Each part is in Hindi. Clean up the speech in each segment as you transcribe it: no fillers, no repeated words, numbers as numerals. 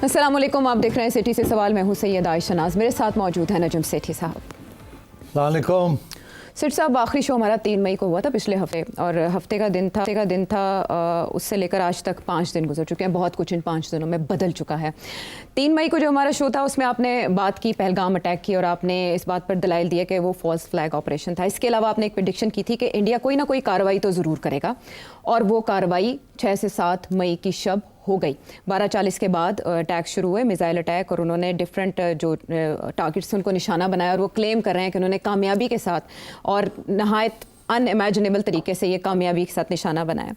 अस्सलाम वालेकुम, आप देख रहे हैं सिटी से सवाल। मैं हूं सैयद आयशा नाज, मेरे साथ मौजूद है नजम सेठी साहब। अस्सलाम वालेकुम। सेठ साहब, आखिरी शो हमारा 3 मई को हुआ था पिछले हफ्ते, और हफ्ते का दिन था उससे लेकर आज तक 5 दिन गुजर चुके हैं। बहुत कुछ इन 5 दिनों में बदल चुका है। 3 मई को जो हमारा शो था उसमें आपने बात की पहलगाम अटैक की, और आपने इस बात पर दलाइल दिया कि वो फॉल्स फ्लैग ऑपरेशन था। इसके अलावा आपने एक प्रेडिक्शन की थी कि इंडिया कोई ना कोई कार्रवाई तो ज़रूर करेगा, और वो कार्रवाई 6 से 7 मई की शब हो गई। 12:40 के बाद अटैक शुरू हुए, मिसाइल अटैक, और उन्होंने डिफरेंट जो टारगेट्स उनको निशाना बनाया, और वो क्लेम कर रहे हैं कि उन्होंने कामयाबी के साथ और नहायत अनइमेजिनेबल तरीके से ये कामयाबी के साथ निशाना बनाया।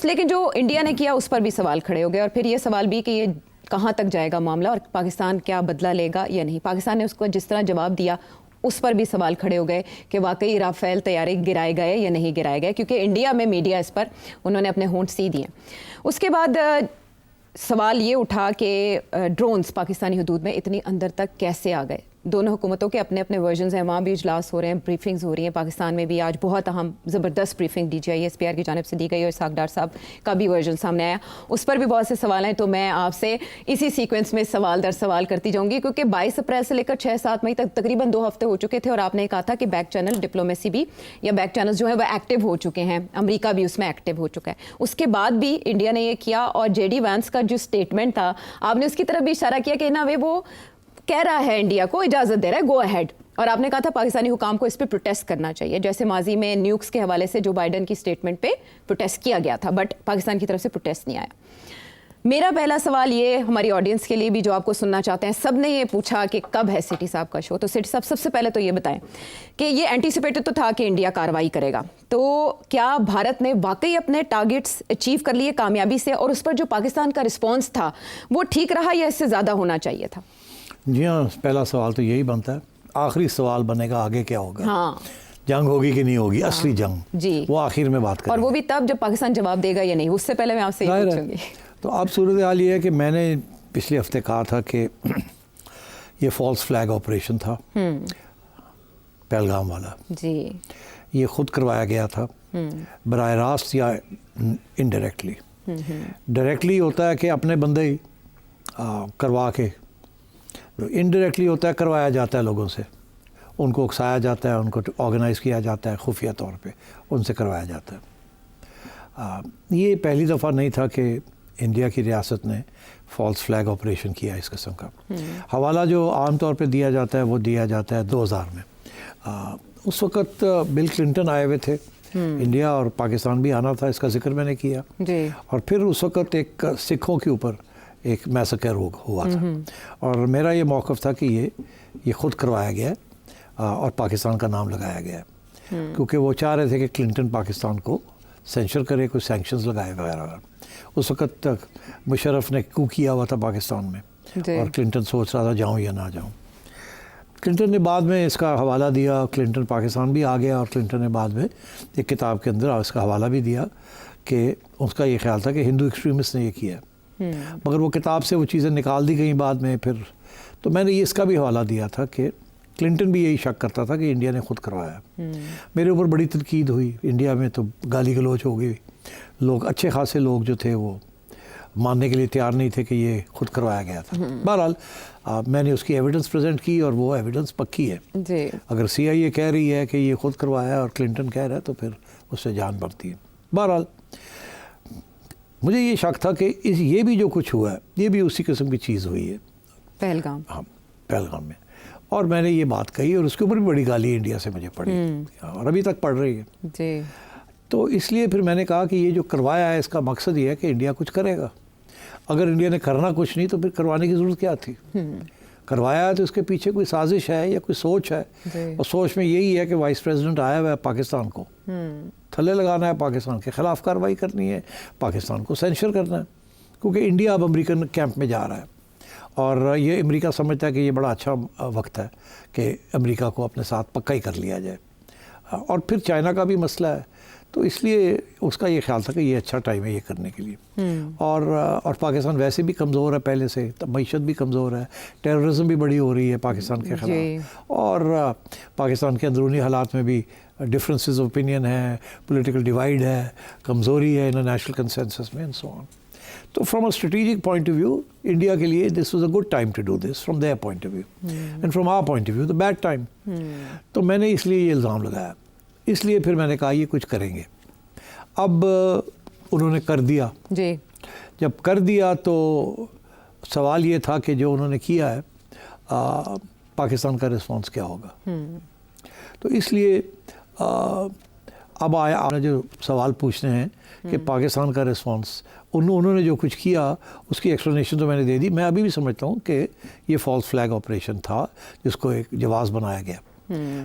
लेकिन जो इंडिया ने किया उस पर भी सवाल खड़े हो गए, और फिर ये सवाल भी कि ये कहाँ तक जाएगा मामला, और पाकिस्तान क्या बदला लेगा या नहीं। पाकिस्तान ने उसको जिस तरह जवाब दिया उस पर भी सवाल खड़े हो गए कि वाकई राफेल तैयारी गिराए गए या नहीं गिराए गए, क्योंकि इंडिया में मीडिया इस पर उन्होंने अपने होंठ सी दिए। उसके बाद सवाल ये उठा कि ड्रोन्स पाकिस्तानी हदूद में इतनी अंदर तक कैसे आ गए। दोनों हुकूमतों के अपने अपने वर्जन्स हैं, वहाँ भी इजलास हो रहे हैं, ब्रीफिंग्स हो रही हैं। पाकिस्तान में भी आज बहुत अहम ज़बरदस्त ब्रीफिंग DGI SPR की जानिब से दी गई, और इसहाक डार साहब का भी वर्जन सामने आया, उस पर भी बहुत से सवाल हैं। तो मैं आपसे इसी सीक्वेंस में सवाल दर सवाल करती जाऊँगी, क्योंकि 22 अप्रैल से लेकर 6-7 मई तक तकरीबन 2 हफ्ते हो चुके थे, और आपने कहा था कि बैक चैनल डिप्लोमेसी भी, या बैक चैनल जो है वह एक्टिव हो चुके हैं, अमरीका भी उसमें एक्टिव हो चुका है। उसके बाद भी इंडिया ने ये किया, और JD वैंस का जो स्टेटमेंट था आपने उसकी तरफ भी इशारा किया कि ना वो कह रहा है इंडिया को इजाज़त दे रहा है, गो अहेड, और आपने कहा था पाकिस्तानी हुकाम को इस पर प्रोटेस्ट करना चाहिए, जैसे माजी में न्यूक्स के हवाले से जो बाइडन की स्टेटमेंट पे प्रोटेस्ट किया गया था, बट पाकिस्तान की तरफ से प्रोटेस्ट नहीं आया। मेरा पहला सवाल ये हमारी ऑडियंस के लिए भी जो आपको सुनना चाहते हैं, सब ने ये पूछा कि कब है सिटी साहब का शो। तो सिटी साहब सबसे पहले तो ये बताएं कि ये एंटीसिपेटेड तो था कि इंडिया कार्रवाई करेगा, तो क्या भारत ने वाकई अपने टारगेट्स अचीव कर लिए कामयाबी से, और उस पर जो पाकिस्तान का रिस्पॉन्स था वो ठीक रहा या इससे ज़्यादा होना चाहिए था? जी हाँ, पहला सवाल तो यही बनता है। आखिरी सवाल बनेगा आगे क्या होगा। हाँ, जंग होगी कि नहीं होगी। असली जंग जी, वो आखिर में बात करेंगे, और वो भी तब जब पाकिस्तान जवाब देगा या नहीं। उससे पहले मैं आपसे ये पूछूंगी। तो अब सूरत हाल ये है कि मैंने पिछले हफ्ते कहा था कि ये फॉल्स फ्लैग ऑपरेशन था पहलगाम वाला जी, ये खुद करवाया गया था बराह रास्त या इनडायरेक्टली। डायरेक्टली होता है कि अपने बंदे ही करवा के, इनडायरेक्टली होता है करवाया जाता है लोगों से, उनको उकसाया जाता है, उनको ऑर्गेनाइज़ किया जाता है, खुफिया तौर पे उनसे करवाया जाता है। ये पहली दफ़ा नहीं था कि इंडिया की रियासत ने फॉल्स फ्लैग ऑपरेशन किया इस किस्म का। हवाला जो आम तौर पे दिया जाता है वो दिया जाता है 2000 में। उस वक़्त बिल क्लिंटन आए हुए थे इंडिया, और पाकिस्तान भी आना था, इसका जिक्र मैंने किया जी। और फिर उस वक़्त एक सिखों के ऊपर एक मैसेकर हुआ था, और मेरा ये मौक़िफ़ था कि ये ख़ुद करवाया गया और पाकिस्तान का नाम लगाया गया, क्योंकि वो चाह रहे थे कि क्लिंटन पाकिस्तान को सेंशर करे, कुछ सैंक्शंस लगाए वगैरह। उस वक़्त तक मुशर्रफ ने कू किया हुआ था पाकिस्तान में, और क्लिंटन सोच रहा था जाऊँ या ना जाऊँ। क्लिंटन ने बाद में इसका हवाला दिया, क्लिंटन पाकिस्तान भी आ गया, और क्लिंटन ने बाद में एक किताब के अंदर इसका हवाला भी दिया कि उसका ये ख्याल था कि हिंदू एक्सट्रीमिस्ट ने ये किया, मगर वो किताब से वो चीज़ें निकाल दी गई बाद में। फिर तो मैंने ये इसका भी हवाला दिया था कि क्लिंटन भी यही शक करता था कि इंडिया ने खुद करवाया। मेरे ऊपर बड़ी तनकीद हुई, इंडिया में तो गाली गलोच हो गई, लोग अच्छे खासे लोग जो थे वो मानने के लिए तैयार नहीं थे कि ये खुद करवाया गया था। बहरहाल मैंने उसकी एविडेंस प्रेजेंट की, और वो एविडेंस पक्की है जी। अगर CIA कह रही है कि ये खुद करवाया और क्लिंटन कह रहा है तो फिर उससे जान बढ़ती है। बहरहाल मुझे ये शक था कि ये भी जो कुछ हुआ है ये भी उसी किस्म की चीज़ हुई है पहलगाम। हाँ, पहलगाम में, और मैंने ये बात कही, और उसके ऊपर भी बड़ी गाली इंडिया से मुझे पड़ी, और अभी तक पड़ रही है जी। तो इसलिए फिर मैंने कहा कि ये जो करवाया है इसका मकसद ये है कि इंडिया कुछ करेगा। अगर इंडिया ने करना कुछ नहीं तो फिर करवाने की ज़रूरत क्या थी। करवाया है तो इसके पीछे कोई साजिश है या कोई सोच है, और सोच में यही है कि वाइस प्रेसिडेंट आया हुआ है पाकिस्तान को थल्ले लगाना है, पाकिस्तान के ख़िलाफ़ कार्रवाई करनी है, पाकिस्तान को सेंशर करना है, क्योंकि इंडिया अब अमेरिकन कैंप में जा रहा है, और ये अमेरिका समझता है कि ये बड़ा अच्छा वक्त है कि अमेरिका को अपने साथ पक्का ही कर लिया जाए। और फिर चाइना का भी मसला है, तो इसलिए उसका ये ख्याल था कि ये अच्छा टाइम है ये करने के लिए। और पाकिस्तान वैसे भी कमज़ोर है पहले से, मईशत भी कमज़ोर है, टेररिज्म भी बड़ी हो रही है पाकिस्तान के ख़िलाफ़, और पाकिस्तान के अंदरूनी हालात में भी डिफरेंसेस ऑफ ओपिनियन है, पॉलिटिकल डिवाइड है, कमज़ोरी है इंटरनेशनल कंसेंसस में, एंड सो ऑन। तो from a strategic point of view India के लिए this was a good time to do this from their point of view, and from our point of view the bad time. तो मैंने इसलिए ये इल्ज़ाम लगाया, इसलिए फिर मैंने कहा ये कुछ करेंगे। अब उन्होंने कर दिया जी। जब कर दिया तो सवाल ये था कि जो उन्होंने किया है पाकिस्तान का रिस्पांस क्या होगा। तो इसलिए अब आया आपने जो सवाल पूछने हैं कि पाकिस्तान का रिस्पांस, उन्होंने जो कुछ किया उसकी एक्सप्लेनेशन तो मैंने दे दी। मैं अभी भी समझता हूँ कि ये फॉल्स फ्लैग ऑपरेशन था जिसको एक जवाब बनाया गया।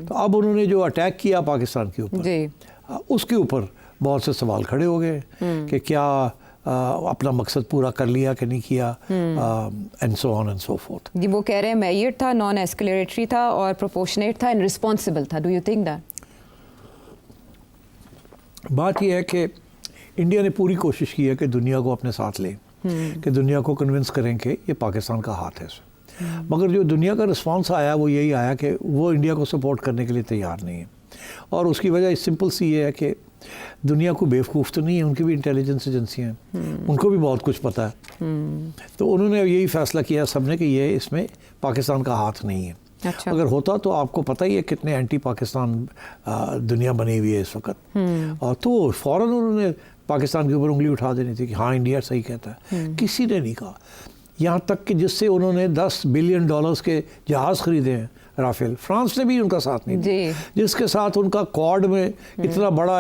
तो अब उन्होंने जो अटैक किया पाकिस्तान के ऊपर, उसके ऊपर बहुत से सवाल खड़े हो गए कि क्या अपना मकसद पूरा कर लिया कि नहीं किया, and so on and so forth. जी, वो कह रहे हैं मेयर था, नॉन एस्केलेटरी था और प्रोपोर्शनेट था एंड रिस्पॉन्सिबल था। Do you think that? बात यह है कि इंडिया ने पूरी कोशिश की है कि दुनिया को अपने साथ लें, कि दुनिया को कन्विंस करें कि ये पाकिस्तान का हाथ है इसमें। मगर जो दुनिया का रिस्पांस आया वो यही आया कि वो इंडिया को सपोर्ट करने के लिए तैयार नहीं है। और उसकी वजह सिंपल सी ये है कि दुनिया को बेवकूफ़ तो नहीं है, उनकी भी इंटेलिजेंस एजेंसियाँ हैं, उनको भी बहुत कुछ पता है। तो उन्होंने यही फैसला किया सबने कि ये इसमें पाकिस्तान का हाथ नहीं है। अच्छा। अगर होता तो आपको पता ही है कितने एंटी पाकिस्तान दुनिया बनी हुई है इस वक्त। और तो फ़ौरन उन्होंने पाकिस्तान के ऊपर उंगली उठा देनी थी कि हाँ इंडिया सही कहता है। किसी ने नहीं कहा, यहाँ तक कि जिससे उन्होंने $10 बिलियन के जहाज़ खरीदे हैं राफेल, फ्रांस ने भी उनका साथ नहीं दिया, जिसके साथ उनका क्वाड में इतना बड़ा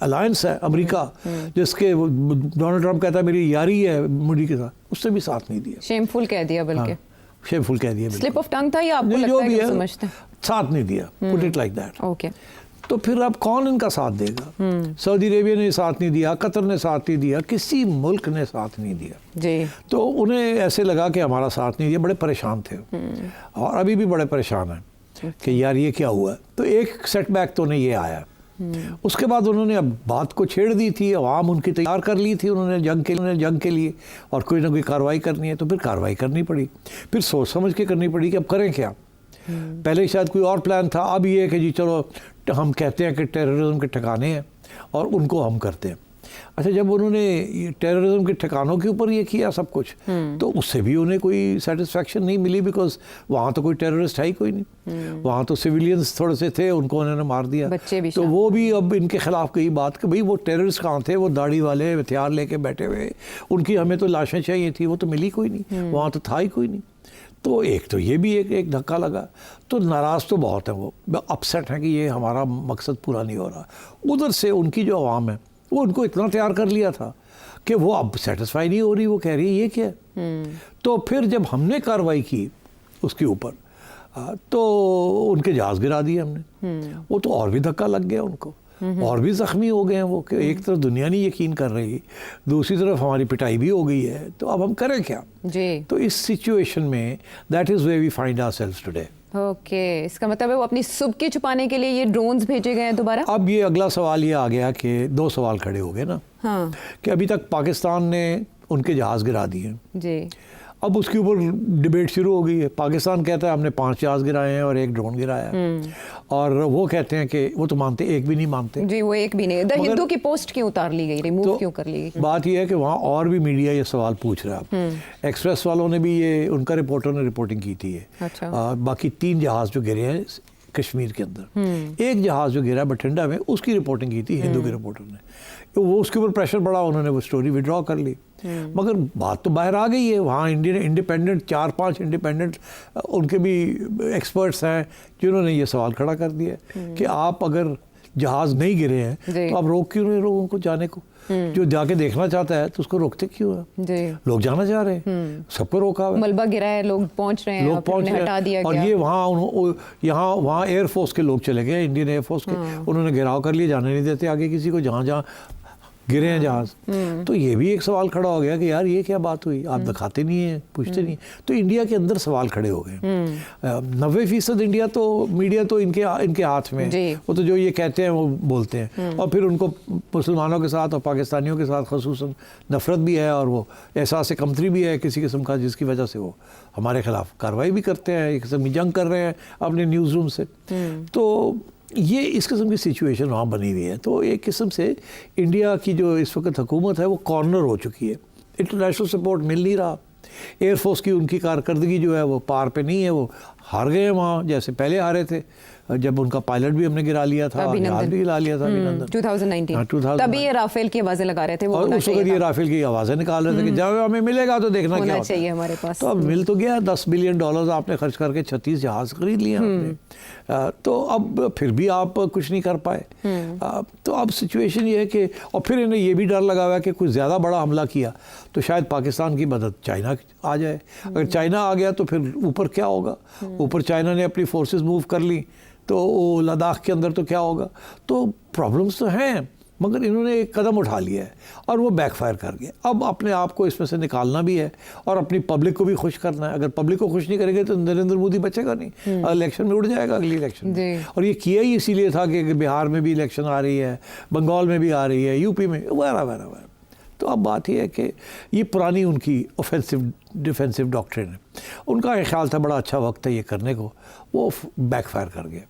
अलायंस है अमेरिका, जिसके डोनाल्ड ट्रंप कहता है मेरी यारी है मोदी के साथ, उसने भी साथ नहीं दिया। शेमफुल कह दिया, बल्कि शेमफुल कह दिया, स्लिप ऑफ टंग था या आपको लगता है कि समझते हैं? साथ नहीं दिया, put it like that. Okay. तो फिर अब कौन इनका साथ देगा? सऊदी अरेबिया ने साथ नहीं दिया, कतर ने साथ नहीं दिया, किसी मुल्क ने साथ नहीं दिया जी। तो उन्हें ऐसे लगा कि हमारा साथ नहीं दिया, बड़े परेशान थे और अभी भी बड़े परेशान हैं कि यार ये क्या हुआ। तो एक सेटबैक तो उन्हें ये आया। उसके बाद उन्होंने अब बात को छेड़ दी थी, अवाम उनकी तैयार कर ली थी उन्होंने जंग के लिए, और कोई ना कोई कार्रवाई करनी है तो फिर कार्रवाई करनी पड़ी, फिर सोच समझ के करनी पड़ी कि अब करें क्या। पहले शायद कोई और प्लान था, अब ये है कि जी चलो हम कहते हैं कि टेररिज्म के ठिकाने हैं और उनको हम करते हैं। अच्छा, जब उन्होंने ये टेररिज्म के ठिकानों के ऊपर ये किया सब कुछ, तो उससे भी उन्हें कोई सेटिस्फेक्शन नहीं मिली, बिकॉज वहाँ तो कोई टेररिस्ट है ही कोई नहीं, वहाँ तो सिविलियंस थोड़े से थे, उनको उन्होंने मार दिया। बच्चे भी तो वो भी अब इनके खिलाफ कही बात कि भाई वो टेररिस्ट कहाँ थे, वो दाढ़ी वाले हथियार लेके बैठे हुए, उनकी हमें तो लाशें चाहिए थी, वो तो मिली कोई नहीं, वहाँ तो था ही कोई नहीं। तो एक तो ये भी एक धक्का लगा। तो नाराज़ तो बहुत है, वो अपसेट है कि ये हमारा मकसद पूरा नहीं हो रहा। उधर से उनकी जो आवाम है वो उनको इतना तैयार कर लिया था कि वो अब सेटिस्फाई नहीं हो रही, वो कह रही है ये क्या। तो फिर जब हमने कार्रवाई की उसके ऊपर तो उनके जहाज़ गिरा दिए हमने, वो तो और भी धक्का लग गया उनको, और भी ज़ख्मी हो गए हैं वो कि एक तरफ दुनिया नहीं यकीन कर रही, दूसरी तरफ हमारी पिटाई भी हो गई है, तो अब हम करें क्या जी। तो इस सिचुएशन में that is where we find ourselves today. Okay, इसका मतलब है वो अपनी सुबकी छुपाने के लिए ये ड्रोन्स भेजे गए हैं दोबारा। अब ये अगला सवाल ये आ गया कि दो सवाल खड़े हो गए ना, हाँ। कि अभी तक पाकिस्तान ने उनके जहाज़ गिरा दिए जी। अब उसके ऊपर डिबेट शुरू हो गई है। पाकिस्तान कहता है हमने 5 जहाज़ गिराए हैं और 1 ड्रोन गिराया है, और वो कहते हैं कि वो तो मानते, एक भी नहीं मानते जी, वो एक भी नहीं। द हिंदू की पोस्ट क्यों उतार ली गई, रिमूव तो क्यों कर ली गई? बात ये है कि वहाँ और भी मीडिया ये सवाल पूछ रहा है। एक्सप्रेस वालों ने भी ये, उनका रिपोर्टर ने रिपोर्टिंग की थी ये। अच्छा। बाकी 3 जहाज़ जो गिरे हैं कश्मीर के अंदर, एक जहाज़ जो गिरा बठिंडा में, उसकी रिपोर्टिंग की थी हिंदू के रिपोर्टर ने। तो वो उसके ऊपर प्रेशर बढ़ा, उन्होंने वो स्टोरी विड्रॉ कर ली। मगर बात तो बाहर आ गई है, वहाँ इंडिपेंडेंट 4-5 इंडिपेंडेंट उनके भी एक्सपर्ट्स हैं जिन्होंने ये सवाल खड़ा कर दिया कि आप अगर जहाज़ नहीं गिरे हैं तो आप रोक क्यों रहे लोगों को जाने को? जो जाके देखना चाहता है तो उसको रोकते क्यों है? जी। लोग जाना चाह रहे हैं, सबको रोका हुआ है, मलबा गिरा है, लोग पहुंच रहे हैं, लोग पहुंच रहे हैं, हटा दिया और गया। ये वहाँ एयरफोर्स के लोग चले गए, इंडियन एयरफोर्स के, उन्होंने घेराव कर लिए, जाने नहीं देते आगे किसी को जहाँ गिरे हैं जहाज़। तो ये भी एक सवाल खड़ा हो गया कि यार ये क्या बात हुई, आप दिखाते नहीं हैं, पूछते नहीं। तो इंडिया के अंदर सवाल खड़े हो गए। 90% इंडिया तो मीडिया तो इनके हाथ में, वो तो जो ये कहते हैं वो बोलते हैं, और फिर उनको मुसलमानों के साथ और पाकिस्तानियों के साथ खसूसन नफरत भी है, और वो एहसास कमतरी भी है किसी किस्म का, जिसकी वजह से वो हमारे खिलाफ कार्रवाई भी करते हैं, एक किस्म की जंग कर रहे हैं अपने न्यूज़ रूम से। तो ये इस किस्म की सिचुएशन वहाँ बनी हुई है। तो एक किस्म से इंडिया की जो इस वक्त हुकूमत है वो कॉर्नर हो चुकी है इंटरनेशनल सपोर्ट मिल नहीं रहा, एयरफोर्स की उनकी कारकर्दगी जो है वो पार पे नहीं है, वो हार गए वहाँ जैसे पहले हारे थे, जब उनका पायलट भी हमने गिरा लिया था, जहाज भी गिरा लिया था अभिनंदन 2019। हाँ, 2019। तभी ये राफेल की आवाजें लगा रहे थे, वो और होना उस वक्त चाहिए ये था। राफेल की आवाज़ें निकाल रहे थे कि जब हमें मिलेगा तो देखना क्या होना होता है। चाहिए हमारे पास। तो अब मिल तो गया, $10 बिलियन आपने खर्च करके 36 जहाज खरीद लिए आपने, तो अब फिर भी आप कुछ नहीं कर पाए। तो अब सिचुएशन ये है कि, और फिर इन्हें ये भी डर लगा हुआ है कि कुछ ज़्यादा बड़ा हमला किया तो शायद पाकिस्तान की मदद चाइना आ जाए। अगर चाइना आ गया तो फिर ऊपर क्या होगा, ऊपर चाइना ने अपनी फोर्सेस मूव कर ली तो वो लद्दाख के अंदर तो क्या होगा। तो प्रॉब्लम्स तो हैं, मगर इन्होंने एक कदम उठा लिया है और वो बैकफायर कर गया। अब अपने आप को इसमें से निकालना भी है और अपनी पब्लिक को भी खुश करना है। अगर पब्लिक को खुश नहीं करेंगे तो नरेंद्र मोदी बचेगा नहीं, इलेक्शन में उड़ जाएगा अगली इलेक्शन में। और ये किया ही इसीलिए था कि बिहार में भी इलेक्शन आ रही है, बंगाल में भी आ रही है, यूपी में, वगैरह वगैरह वगैरह। तो अब बात यह है कि ये पुरानी उनकी ऑफेंसिव डिफेंसिव डॉक्ट्रिन है, उनका एक ख्याल था बड़ा अच्छा वक्त है ये करने को, वो बैकफायर कर गया।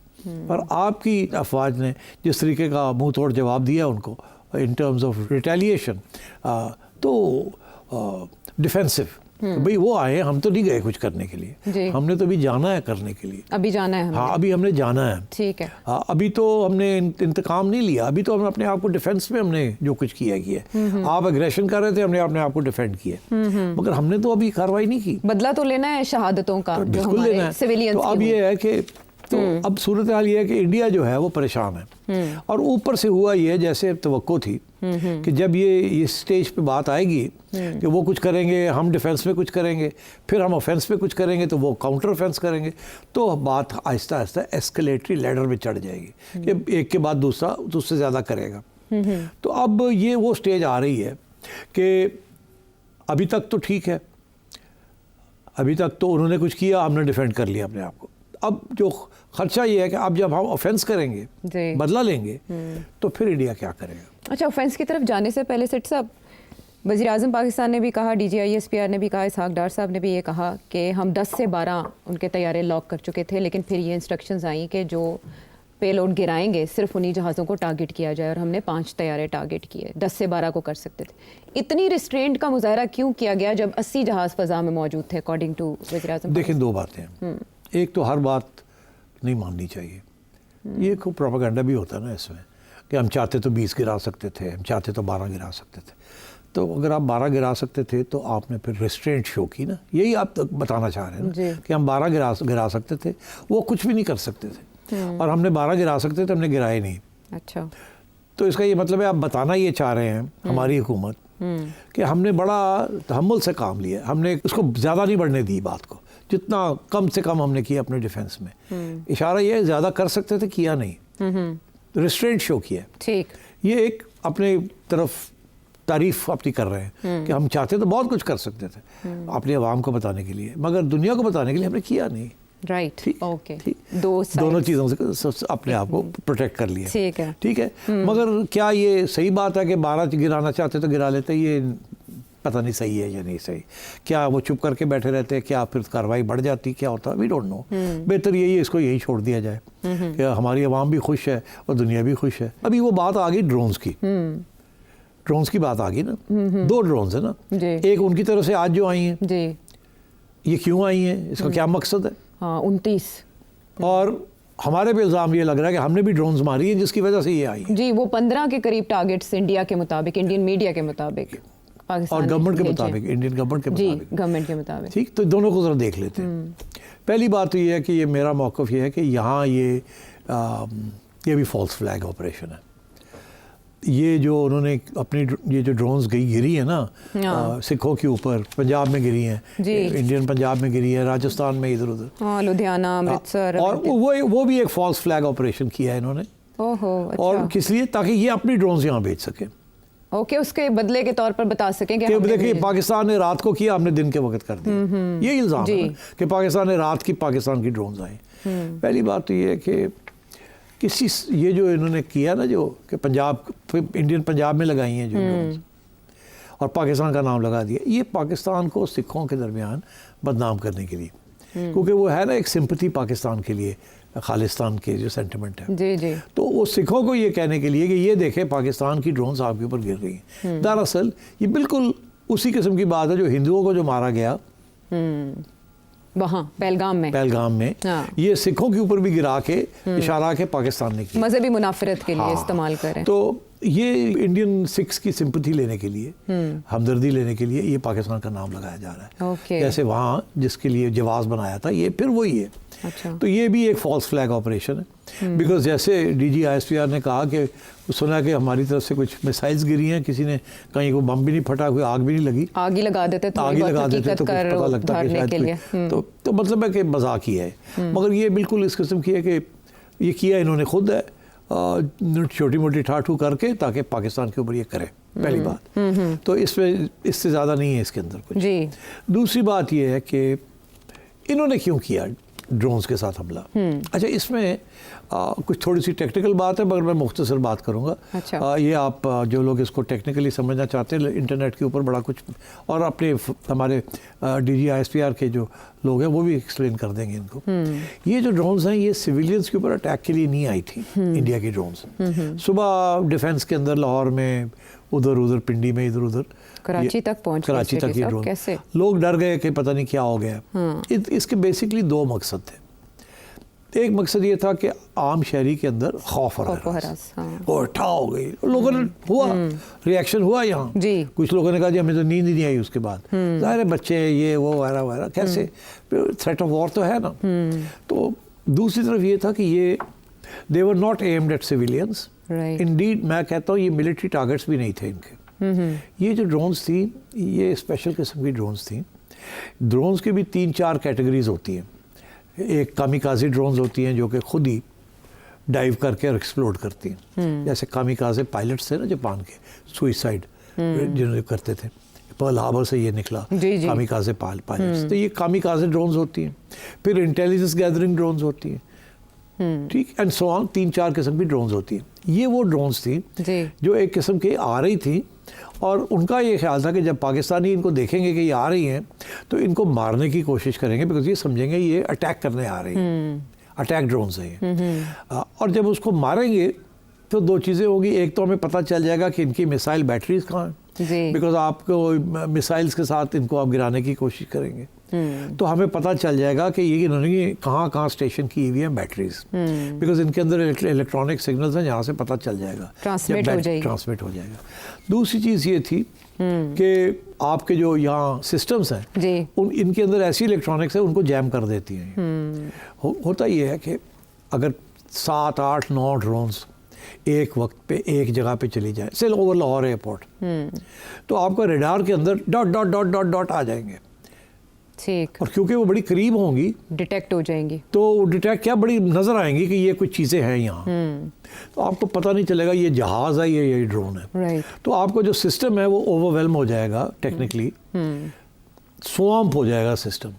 और आपकी अफवाज ने जिस तरीके का मुंह तोड़ जवाब दिया उनको इन टर्म्स ऑफ रिटेलिएशन, तो डिफेंसिव, भाई वो आए, हम तो नहीं गए कुछ करने के लिए, हमने तो अभी जाना है करने के लिए, अभी जाना है हमने। हाँ अभी हमने जाना है, ठीक है। अभी तो हमने इंतकाम नहीं लिया, अभी तो हमने अपने आप को डिफेंस में हमने जो कुछ किया आप एग्रेशन कर रहे थे, हमने अपने आप को डिफेंड किया, मगर हमने तो अभी कार्रवाई नहीं की। बदला तो लेना है शहादतों का, बिल्कुल लेना है। सिविलियंस। तो अब ये है कि तो अब सूरत हाल ये है कि इंडिया जो है वो परेशान है, और ऊपर से हुआ ये जैसे तवक्को थी कि जब ये इस स्टेज पे बात आएगी कि वो कुछ करेंगे, हम डिफेंस में कुछ करेंगे, फिर हम ऑफेंस में कुछ करेंगे, तो वो काउंटर ऑफेंस करेंगे, तो बात आहिस्ता आहिस्ता एस्केलेटरी लैडर में चढ़ जाएगी कि एक के बाद दूसरा उससे ज़्यादा करेगा। तो अब ये वो स्टेज आ रही है कि अभी तक तो ठीक है, अभी तक तो उन्होंने कुछ किया, हमने डिफेंड कर लिया अपने आप को। अब जो खर्चा ये है कि अब जब हम ऑफेंस करेंगे, बदला लेंगे, तो फिर इंडिया क्या करेगा। अच्छा, ऑफेंस की तरफ जाने से पहले सेठ साहब, वज़ीर आज़म पाकिस्तान ने भी कहा, DGISPR ने भी कहा, इसहाक डार साहब ने भी ये कहा कि हम 10 से 12 उनके तैयारे लॉक कर चुके थे, लेकिन फिर ये इंस्ट्रक्शंस आई कि जो पेलोड गिराएंगे सिर्फ उन्हीं जहाज़ों को टारगेट किया जाए, और हमने 5 तैयारे टारगेट किए, 10 से 12 को कर सकते थे। इतनी रिस्ट्रेंट का मुजाहरा क्यों किया गया जब 80 जहाज़ फ़ज़ा में मौजूद थे अकॉर्डिंग टू वज़ीर आज़म? देखिए, दो बातें हैं। एक तो हर बात नहीं माननी चाहिए, ये खूब प्रोपेगेंडा भी होता है ना इसमें, कि हम चाहते तो 20 गिरा सकते थे, हम चाहते तो 12 गिरा सकते थे। तो अगर आप 12 गिरा सकते थे तो आपने फिर रेस्ट्रेंट शो की ना, यही आप बताना चाह रहे हैं ना, कि हम 12 गिरा सकते थे, वो कुछ भी नहीं कर सकते थे, और हमने 12 गिरा सकते थे, हमने गिराए नहीं। अच्छा, तो इसका ये मतलब है आप बताना ये चाह रहे हैं हमारी हुकूमत कि हमने बड़ा तहम्मुल से काम लिया, हमने उसको ज़्यादा नहीं बढ़ने दी बात को, जितना कम से कम हमने किया अपने डिफेंस में। इशारा ये है ज़्यादा कर सकते थे, किया नहीं, रेस्ट्रेंट शो किया। ठीक, ये एक अपने तरफ तारीफ अपनी कर रहे हैं कि हम चाहते तो बहुत कुछ कर सकते थे अपने अवाम को बताने के लिए, मगर दुनिया को बताने के लिए हमने किया नहीं। राइट, ओके, दोनों चीज़ों से अपने आप को प्रोटेक्ट कर लिया। ठीक है, ठीक है। मगर क्या ये सही बात है कि 12 गिराना चाहते तो गिरा लेते, ये पता नहीं सही है या नहीं सही। क्या वो चुप करके बैठे रहते, क्या फिर कार्रवाई बढ़ जाती, क्या होता, वी डोंट नो। बेहतर यही है इसको यही छोड़ दिया जाए कि हमारी आवाम भी खुश है और दुनिया भी खुश है। अभी वो बात आ गई ड्रोन्स की, ड्रोन्स की बात आ गई ना, 2 ड्रोन्स है ना, एक उनकी तरफ से आज जो आई हैं, ये क्यों आई हैं, इसका क्या मकसद है? 29 और हमारे पे इल्ज़ाम ये लग रहा है कि हमने भी ड्रोन्स मारी हैं जिसकी वजह से ये आई जी। वो 15 के करीब टारगेट्स इंडिया के मुताबिक, इंडियन मीडिया के मुताबिक, और गवर्नमेंट के मुताबिक, इंडियन गवर्नमेंट के मुताबिक, गवर्नमेंट के मुताबिक। ठीक, तो दोनों को ज़रा देख लेते हैं। पहली बात तो ये है कि ये मेरा मौक़िफ़ ये है कि यहाँ ये भी फॉल्स फ्लैग ऑपरेशन है। ये जो उन्होंने अपनी ये जो ड्रोन्स गिरी है ना सिखों के ऊपर, पंजाब में गिरी हैं, इंडियन पंजाब में गिरी है, राजस्थान में इधर उधर, लुधियाना, अमृतसर, और वो भी एक फॉल्स फ्लैग ऑपरेशन किया है इन्होंने। ओहो, अच्छा। और किस लिए? ताकि ये अपनी ड्रोन्स यहाँ भेज सकें। ओके, उसके बदले के तौर पर बता सकें कि देखिए पाकिस्तान ने रात को किया, हमने दिन के वक्त कर दिया, ये इल्ज़ाम है कि पाकिस्तान ने रात की पाकिस्तान की ड्रोन्स आई। पहली बात तो ये है कि किसी ये जो इन्होंने किया ना, जो कि पंजाब, इंडियन पंजाब में लगाई हैं जो ड्रोन्स, और पाकिस्तान का नाम लगा दिया, ये पाकिस्तान को सिखों के दरमियान बदनाम करने के लिए, क्योंकि वो है ना एक सिंपथी पाकिस्तान के लिए, खालिस्तान के जो सेंटिमेंट है, जी जी, तो वो सिखों को ये कहने के लिए कि ये देखें पाकिस्तान की ड्रोन्स आपके ऊपर गिर रही हैं। दरअसल ये बिल्कुल उसी किस्म की बात है जो हिंदुओं को जो मारा गया वहाँ पहलगाम में हाँ। ये सिखों के ऊपर भी गिरा के इशारा के पाकिस्तान ने किया, मजहबी मुनाफरत के लिए हाँ। इस्तेमाल करें। तो ये इंडियन सिख्स की सिंपैथी लेने के लिए, हमदर्दी लेने के लिए ये पाकिस्तान का नाम लगाया जा रहा है। जैसे वहाँ जिसके लिए जवाज बनाया था, ये फिर वही है। अच्छा। तो ये भी एक फॉल्स फ्लैग ऑपरेशन है, बिकॉज जैसे DG ISPR ने कहा कि सुना कि हमारी तरफ से कुछ मिसाइल्स गिरी हैं, किसी ने कहीं को बम भी नहीं फटा, कोई आग भी नहीं लगी, आग ही लगा देते तो पता लगता कि शायद तो मतलब है कि मजाक ही है। मगर ये बिल्कुल इस किस्म की है कि ये किया इन्होंने खुद है, छोटी मोटी ठाठू करके, ताकि पाकिस्तान के ऊपर ये करे, पहली बात। तो इसमें इससे ज़्यादा नहीं है इसके अंदर कुछ जी। दूसरी बात ये है कि इन्होंने क्यों किया ड्रोन्स के साथ हमला। अच्छा, इसमें कुछ थोड़ी सी टेक्निकल बात है, मगर मैं मुख्तसर बात करूंगा। अच्छा। ये आप जो लोग इसको टेक्निकली समझना चाहते हैं, इंटरनेट के ऊपर बड़ा कुछ, और अपने हमारे DG ISPR के जो लोग हैं वो भी एक्सप्लेन कर देंगे इनको। ये जो ड्रोन्स हैं ये सिविलियंस के ऊपर अटैक के लिए नहीं आई थी, इंडिया की ड्रोन्स। सुबह डिफेंस के अंदर लाहौर में, उधर पिंडी में, इधर उधर कराची तक पहुंच, कराची तक ये ड्रोन, कैसे लोग डर गए कि पता नहीं क्या हो गया। इसके बेसिकली दो मकसद थे। एक मकसद ये था कि आम शहरी के अंदर खौफ और ठा हो गई, लोगों ने हुआ रिएक्शन हुआ यहाँ। कुछ लोगों ने कहा जी हमें तो नींद ही नहीं आई उसके बाद, ज़ाहिर है बच्चे ये वो वगैरह कैसे, थ्रेट ऑफ वॉर तो है ना। तो दूसरी तरफ ये था कि ये they were not aimed at civilians, indeed मैं कहता हूँ ये मिलिट्री टारगेट्स भी नहीं थे इनके। ये जो ड्रोन्स थी ये स्पेशल किस्म की ड्रोन्स थी। ड्रोन्स की भी 3-4 कैटेगरीज होती हैं। एक कामिकाज़े ड्रोन्स होती हैं जो कि खुद ही डाइव करके और एक्सप्लोड करती हैं, जैसे कामिकाज़े पायलट्स थे ना जापान के, सुइसाइड जिन्होंने करते थे, पर्ल हार्बर से ये निकला कामिकाज़े पायलट्स। तो ये कामिकाज़े ड्रोन्स होती हैं। फिर इंटेलिजेंस गैदरिंग ड्रोन्स होती हैं, ठीक, एंड सो ऑन। 3-4 किस्म की ड्रोन्स होती हैं। ये वो ड्रोन्स थी जो एक किस्म की आ रही थी, और उनका ये ख्याल था कि जब पाकिस्तानी इनको देखेंगे कि ये आ रही हैं तो इनको मारने की कोशिश करेंगे, बिकॉज ये समझेंगे ये अटैक करने आ रही हैं, अटैक ड्रोन्स हैं ये। और जब उसको मारेंगे तो दो चीज़ें होगी, एक तो हमें पता चल जाएगा कि इनकी मिसाइल बैटरीज कहाँ हैं, बिकॉज आपको मिसाइल्स के साथ इनको आप गिराने की कोशिश करेंगे, तो हमें पता चल जाएगा कि ये इन्होंने कहाँ स्टेशन की हुई हैं बैटरीज, बिकॉज इनके अंदर इलेक्ट्रॉनिक सिग्नल्स हैं, जहाँ से पता चल जाएगा, ट्रांसमिट हो जाएगा। दूसरी चीज़ ये थी कि आपके जो यहाँ सिस्टम्स हैं इनके अंदर ऐसी इलेक्ट्रॉनिक्स है उनको जैम कर देती हैं। होता ये है कि अगर 7, 8, 9 ड्रोन्स एक वक्त पे एक जगह पे चली जाए, से ओवर लाहौर एयरपोर्ट, तो आपका रडार के अंदर dot dot dot dot dot आ जाएंगे, ठीक, और क्योंकि वो बड़ी करीब होंगी डिटेक्ट हो जाएंगी, तो डिटेक्ट क्या बड़ी नजर आएंगी कि ये कुछ चीजें हैं यहाँ, तो आपको पता नहीं चलेगा ये जहाज है ये ड्रोन है। तो आपको जो सिस्टम है वो ओवरवेलम हो जाएगा, टेक्निकली स्वैम्प हो जाएगा सिस्टम,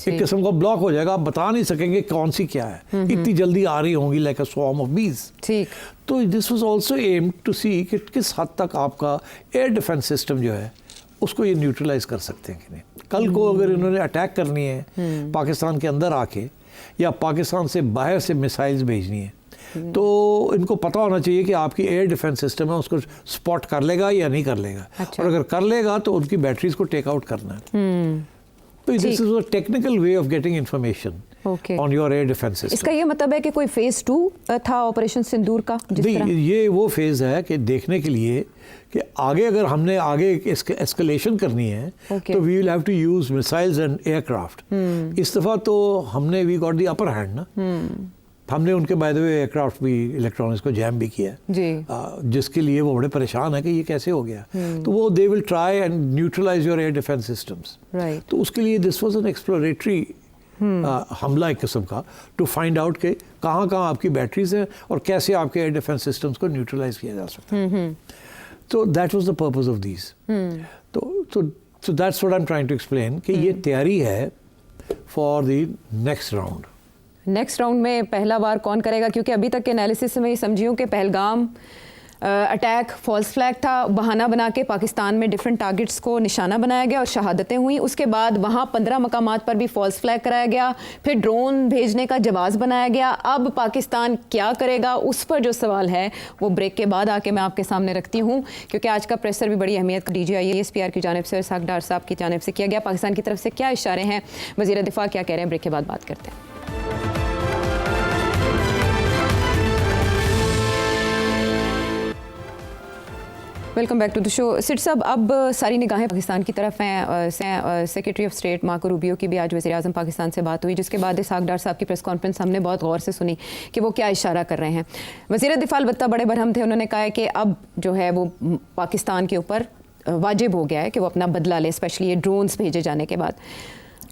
एक किस्म का ब्लॉक हो जाएगा, आप बता नहीं सकेंगे कौन सी क्या है, इतनी जल्दी आ रही होंगी लाइक अ स्वैर्म ऑफ बीज। ठीक, तो this was also aimed to see कि किस हद तक आपका एयर डिफेंस सिस्टम जो है उसको ये न्यूट्रलाइज कर सकते हैं कि नहीं। कल को अगर इन्होंने अटैक करनी है पाकिस्तान के अंदर आके, या पाकिस्तान से बाहर से मिसाइल्स भेजनी है, तो इनको पता होना चाहिए कि आपकी एयर डिफेंस सिस्टम है उसको स्पॉट कर लेगा या नहीं कर लेगा। और अगर कर लेगा तो उनकी बैटरीज को टेक आउट करना है। तो this is a technical way of getting information on your air defence system. इसका ये मतलब है कि कोई फेज 2 था ऑपरेशन सिंदूर का? ये वो फेज है कि देखने के लिए कि आगे अगर हमने आगे एस्केलेशन करनी है तो we will have to use missiles and aircraft. इस दफा तो हमने we got the upper hand ना, हमने उनके बाय द वे एयरक्राफ्ट भी इलेक्ट्रॉनिक्स को जैम भी किया जिसके लिए वो बड़े परेशान है कि ये कैसे हो गया। तो वो they will try and neutralise your air defence systems. तो उसके लिए दिस वाज एन एक्सप्लोरेटरी हमला एक किस्म का, टू फाइंड आउट के कहाँ आपकी बैटरीज हैं और कैसे आपके एयर डिफेंस सिस्टम्स को न्यूट्रलाइज किया जा सकता है। तो that was the purpose of these. तो that's what I am trying to explain कि ये तैयारी है for the next round. Next round में पहला वार कौन करेगा? क्योंकि अभी तक के एनालिसिस में ये समझियो कि पहलगाम अटैक फॉल्स फ्लैग था, बहाना बना के पाकिस्तान में डिफरेंट टारगेट्स को निशाना बनाया गया और शहादतें हुई। उसके बाद वहाँ 15 मकामात पर भी फॉल्स फ्लैग कराया गया, फिर ड्रोन भेजने का जवाब बनाया गया। अब पाकिस्तान क्या करेगा, उस पर जो सवाल है वो ब्रेक के बाद आके मैं आपके सामने रखती हूँ, क्योंकि आज का प्रेसर भी बड़ी अहमियत DGI ASPR की जानिब से और इसहाक डार साहब की जानिब से किया गया। पाकिस्तान की तरफ से क्या इशारे हैं, वज़ीर दिफा क्या कह रहे हैं, ब्रेक के बाद बात करते हैं। Welcome back to the show. सिट साहब, अब सारी निगाहें पाकिस्तान की तरफ हैं। Secretary of state Marco Rubio की भी आज वज़ीर आज़म पाकिस्तान से बात हुई, जिसके बाद इसहाक डार साहब की प्रेस कॉन्फ्रेंस हमने बहुत गौर से सुनी कि वो क्या इशारा कर रहे हैं। वज़ीर दिफा अलबत्ता बड़े बरहम थे, उन्होंने कहा है कि अब जो है वो पाकिस्तान के ऊपर वाजिब हो गया है कि वो अपना बदला ले, स्पेशली ये ड्रोन्स भेजे जाने के बाद।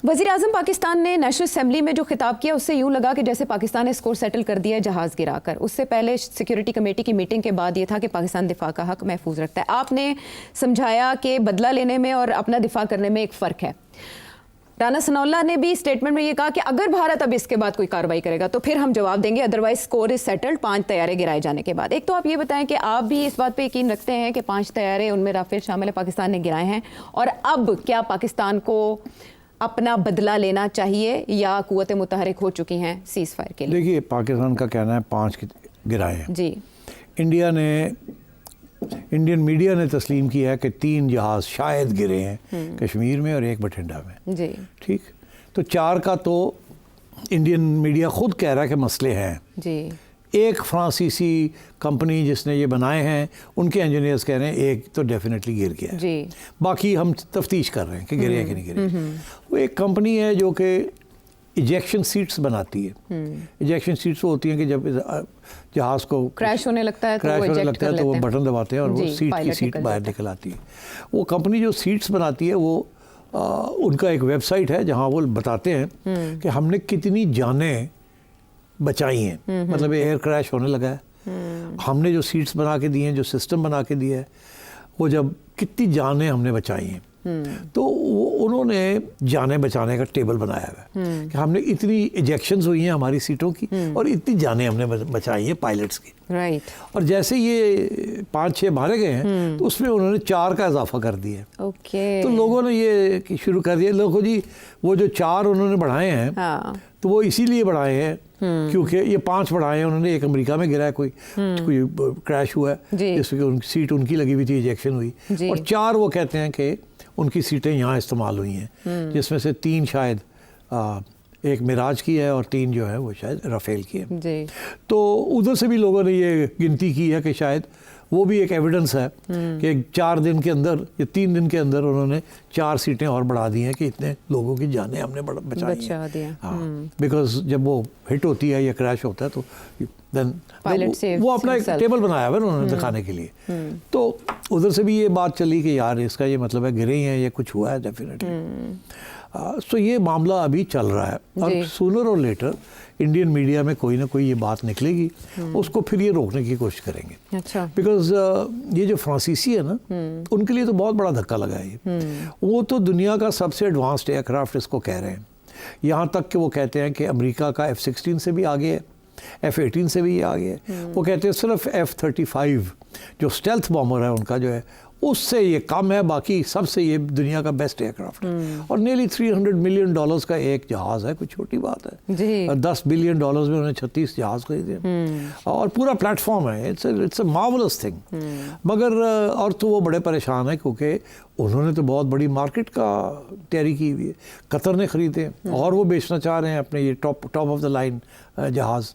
वज़ीर आज़म पाकिस्तान ने नेशनल असेंबली में जो खिताब किया उससे यूँ लगा कि जैसे पाकिस्तान ने स्कोर सेटल कर दिया है जहाज़ गिराकर। उससे पहले सिक्योरिटी कमेटी की मीटिंग के बाद ये था कि पाकिस्तान दिफा का हक महफूज रखता है। आपने समझाया कि बदला लेने में और अपना दिफा करने में एक फ़र्क है। राना सनाउल्लाह ने भी स्टेटमेंट में ये कहा कि अगर भारत अब इसके बाद कोई कार्रवाई करेगा तो फिर हम जवाब देंगे, अदरवाइज स्कोर इज सेटल्ड 5 तैयारे गिराए जाने के बाद। एक तो आप ये बताएं कि आप भी इस बात पे यकीन रखते हैं कि 5 तैयारे, उनमें राफेल शामिल है, पाकिस्तान ने गिराए हैं, और अब क्या पाकिस्तान को अपना बदला लेना चाहिए या कुव्वतें मुतहरिक हो चुकी हैं सीज़ फायर के लिए? देखिए, पाकिस्तान का कहना है 5 गिराए हैं जी। इंडियन मीडिया ने तस्लीम किया है कि 3 जहाज़ शायद गिरे हैं कश्मीर में और 1 बठिंडा में। जी। ठीक, तो 4 का तो इंडियन मीडिया खुद कह रहा है कि मसले हैं। जी। एक फ्रांसीसी कंपनी जिसने ये बनाए हैं उनके इंजीनियर्स कह रहे हैं एक तो डेफिनेटली गिर गया है। जी। बाकी हम तफ्तीश कर रहे हैं कि गिरे हैं कि नहीं गिरे। वो एक कंपनी है जो कि इजेक्शन सीट्स बनाती है। इजेक्शन सीट्स होती हैं कि जब जहाज़ को क्रैश होने लगता है तो वो बटन दबाते हैं और वो सीट बाहर निकल आती है। वो कंपनी जो सीट्स बनाती है वो उनका एक वेबसाइट है जहाँ वो बताते हैं कि हमने कितनी जानें बचाई हैं। मतलब एयर क्रैश होने लगा है, हमने जो सीट्स बना के दिए हैं, जो सिस्टम बना के दिया है, वो जब कितनी जानें हमने बचाई हैं, तो उन्होंने जानें बचाने का टेबल बनाया हुआ है कि हमने इतनी इजेक्शंस हुई हैं हमारी सीटों की और इतनी जानें हमने बचाई हैं पायलट्स की। राइट। और जैसे ये 5-6 मारे गए हैं तो उसमें उन्होंने 4 का इजाफा कर दिया। ओके। तो लोगों ने ये शुरू कर दिया, लोगों जी वो जो 4 उन्होंने बढ़ाए हैं, हाँ, तो वो इसीलिए बढ़ाए हैं क्योंकि ये 5 बढ़ाए हैं उन्होंने। एक अमेरिका में गिरा है, कोई क्रैश हुआ है जिसमें उनकी सीट उनकी लगी हुई थी, इजेक्शन हुई, और 4 वो कहते हैं कि उनकी सीटें यहाँ इस्तेमाल हुई हैं, जिसमें से 3 शायद एक मिराज की है और 3 जो है वो शायद राफेल की है। जी। तो उधर से भी लोगों ने ये गिनती की है कि शायद वो भी एक एविडेंस है कि 4 दिन के अंदर या 3 दिन के अंदर उन्होंने 4 सीटें और बढ़ा दी हैं कि इतने लोगों की जानें हमने बचाई हैं। हाँ, बिकॉज जब वो हिट होती है या क्रैश होता है तो देन वो अपना एक टेबल बनाया हुआ है उन्होंने दिखाने के लिए। तो उधर से भी ये बात चली कि यार इसका ये मतलब है गिरे हैं, ये कुछ हुआ है डेफिनेटली। सो ये मामला अभी चल रहा है और सूनर और लेटर इंडियन मीडिया में कोई ना कोई ये बात निकलेगी, उसको फिर ये रोकने की कोशिश करेंगे। अच्छा। बिकॉज ये जो फ्रांसीसी है ना, उनके लिए तो बहुत बड़ा धक्का लगा है ये। वो तो दुनिया का सबसे एडवांस्ड एयरक्राफ्ट इसको कह रहे हैं, यहाँ तक कि वो कहते हैं कि अमेरिका का F-16 से भी आगे है, F-18 से भी ये आगे है। वो कहते हैं सिर्फ F-35 जो स्टेल्थ बॉम्बर है उनका जो है उससे ये कम है, बाकी सबसे ये दुनिया का बेस्ट एयरक्राफ्ट है। और नियरली $300 मिलियन का एक जहाज़ है, कोई छोटी बात है। और $10 बिलियन में उन्होंने 36 जहाज़ खरीदे और पूरा प्लेटफॉर्म है। It's a marvellous thing. मगर और तो वो बड़े परेशान है क्योंकि उन्होंने तो बहुत बड़ी मार्केट का तैयारी की हुई है, कतर ने खरीदे और वो बेचना चाह रहे हैं अपने ये टॉप ऑफ द लाइन जहाज़।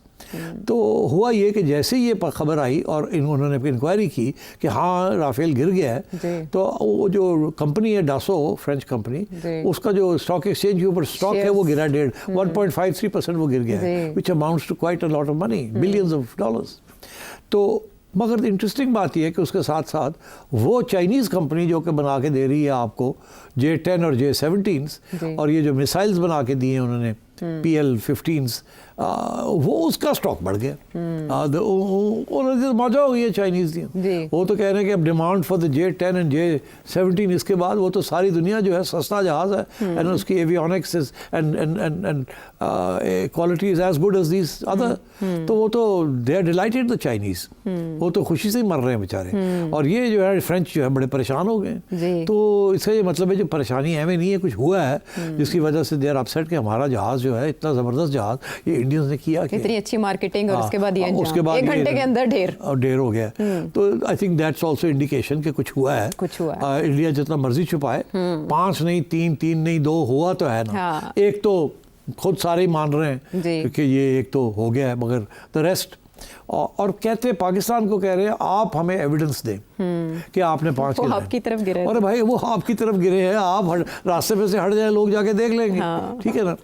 तो हुआ ये कि जैसे ये खबर आई और उन्होंने इंक्वायरी की कि हाँ राफेल गिर गया है, तो वो जो कंपनी है डासो, फ्रेंच कंपनी, उसका जो स्टॉक एक्सचेंज के ऊपर स्टॉक है वो गिरा 1.53% वो गिर गया है, which amounts to quite a lot of money, billions of dollars. तो मगर इंटरेस्टिंग बात यह है कि उसके साथ साथ वो चाइनीज़ कंपनी जो कि बना के दे रही है आपको J-10 और J-17 और ये जो मिसाइल्स बना के दिए हैं उन्होंने PL-15s, वो उसका स्टॉक बढ़ गया। और मजा हो गई चाइनीज जी। की। वो तो कह रहे हैं कि अब demand for the J-10 and J-17 इसके बाद वो तो सारी दुनिया जो है सस्ता जहाज है, एंड उसकी avionics and quality is as good as this other. तो वो तो they are delighted the Chinese, वो तो खुशी से ही मर रहे हैं बेचारे। और ये जो है फ्रेंच जो है बड़े परेशान हो गए। तो इसका ये मतलब है जो परेशानी हमें नहीं है, कुछ हुआ है जिसकी वजह से दे आर अपसेट कि हमारा जहाज जो है इतना ज़बरदस्त जहाज ये इंडियंस ने किया, इतनी अच्छी मार्केटिंग और उसके बाद ये उसके बाद 1 घंटे के अंदर ढेर हो गया। तो I think that's also indication कि कुछ हुआ है। इंडिया जितना मर्जी छुपाए, 5 नहीं 3 नहीं 2 हुआ तो है ना। एक तो खुद सारे ही मान रहे हैं क्योंकि ये एक तो हो गया है, मगर द रेस्ट और कहते हैं पाकिस्तान को कह रहे हैं आप हमें एविडेंस दें कि आपने 5 किलो आपकी तरफ गिरे। अरे भाई वो आपकी तरफ गिरे हैं, आप रास्ते पे से हट जाए, लोग जाके देख लेंगे। ठीक है ना।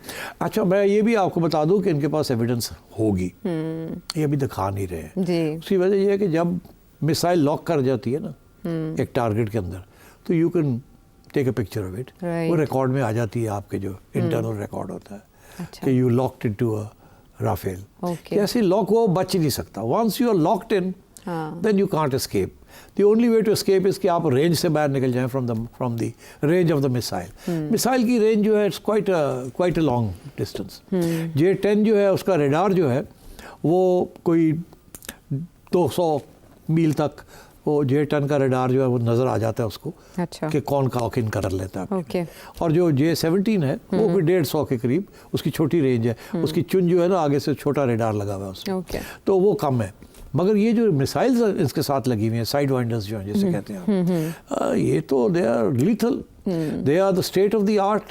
अच्छा मैं ये भी आपको बता दूं कि इनके पास एविडेंस होगी, ये अभी दिखा नहीं रहे हैं। उसकी वजह ये है कि जब मिसाइल लॉक कर जाती है ना एक टारगेट के अंदर, तो you can take a picture of it, वो रिकॉर्ड में आ जाती है, आपके जो इंटरनल रिकॉर्ड होता है कि you locked into a Rafale. ऐसे लॉक वो बच नहीं सकता। Once you are locked in then you can't escape. The only way to escape is कि आप रेंज से बाहर निकल जाएं from the range of the missile. Missile की रेंज जो है it's quite a long distance. J-10 जो है उसका रेडार जो है वो कोई 200 मील तक वो J-10 का रेडार जो है वो नज़र आ जाता है उसको। अच्छा। कि कौन लॉक इन कर लेता है। और जो J-17 है वो भी 150 के करीब उसकी छोटी रेंज है। उसकी चुन जो है ना आगे से छोटा रेडार लगा हुआ है उसमें, तो वो कम है। मगर ये जो मिसाइल्स इसके साथ लगी हुई हैं, साइड वाइंडर्स जो हैं जिसे कहते हैं, ये तो they are lethal, they are the state of the art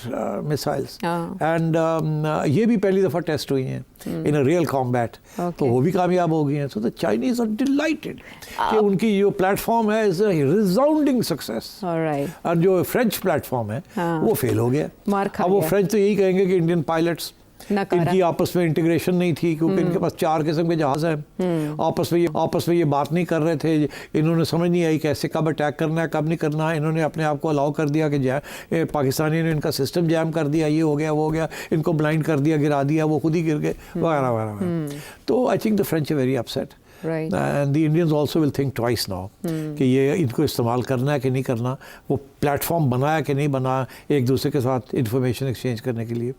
missiles. And ये भी पहली दफ़ा टेस्ट हुई हैं इन अ रियल कॉम्बैट, तो वो भी कामयाब हो गई हैं। So the Chinese are delighted कि उनकी जो प्लेटफॉर्म है इज अ रिसाउंडिंग सक्सेस। और जो फ्रेंच प्लेटफॉर्म है वो फेल हो गया। अब वो फ्रेंच तो यही कहेंगे कि इंडियन पायलट्स इनकी आपस में इंटीग्रेशन नहीं थी, क्योंकि इनके पास 4 किस्म के जहाज हैं। आपस में ये बात नहीं कर रहे थे, इन्होंने समझ नहीं आई कैसे कब अटैक करना है कब नहीं करना है। इन्होंने अपने आप को अलाउ कर दिया कि पाकिस्तानी ने इनका सिस्टम जैम कर दिया, ये हो गया वो हो गया, इनको ब्लाइंड कर दिया, गिरा दिया, वो खुद ही गिर गए वगैरह वगैरह। तो I think the French are very upset. And the Indians also will think twice now कि ये इनको इस्तेमाल करना है कि नहीं करना, वो प्लेटफॉर्म बनाया कि नहीं बनाया एक दूसरे के साथ इंफॉर्मेशन एक्सचेंज करने के लिए।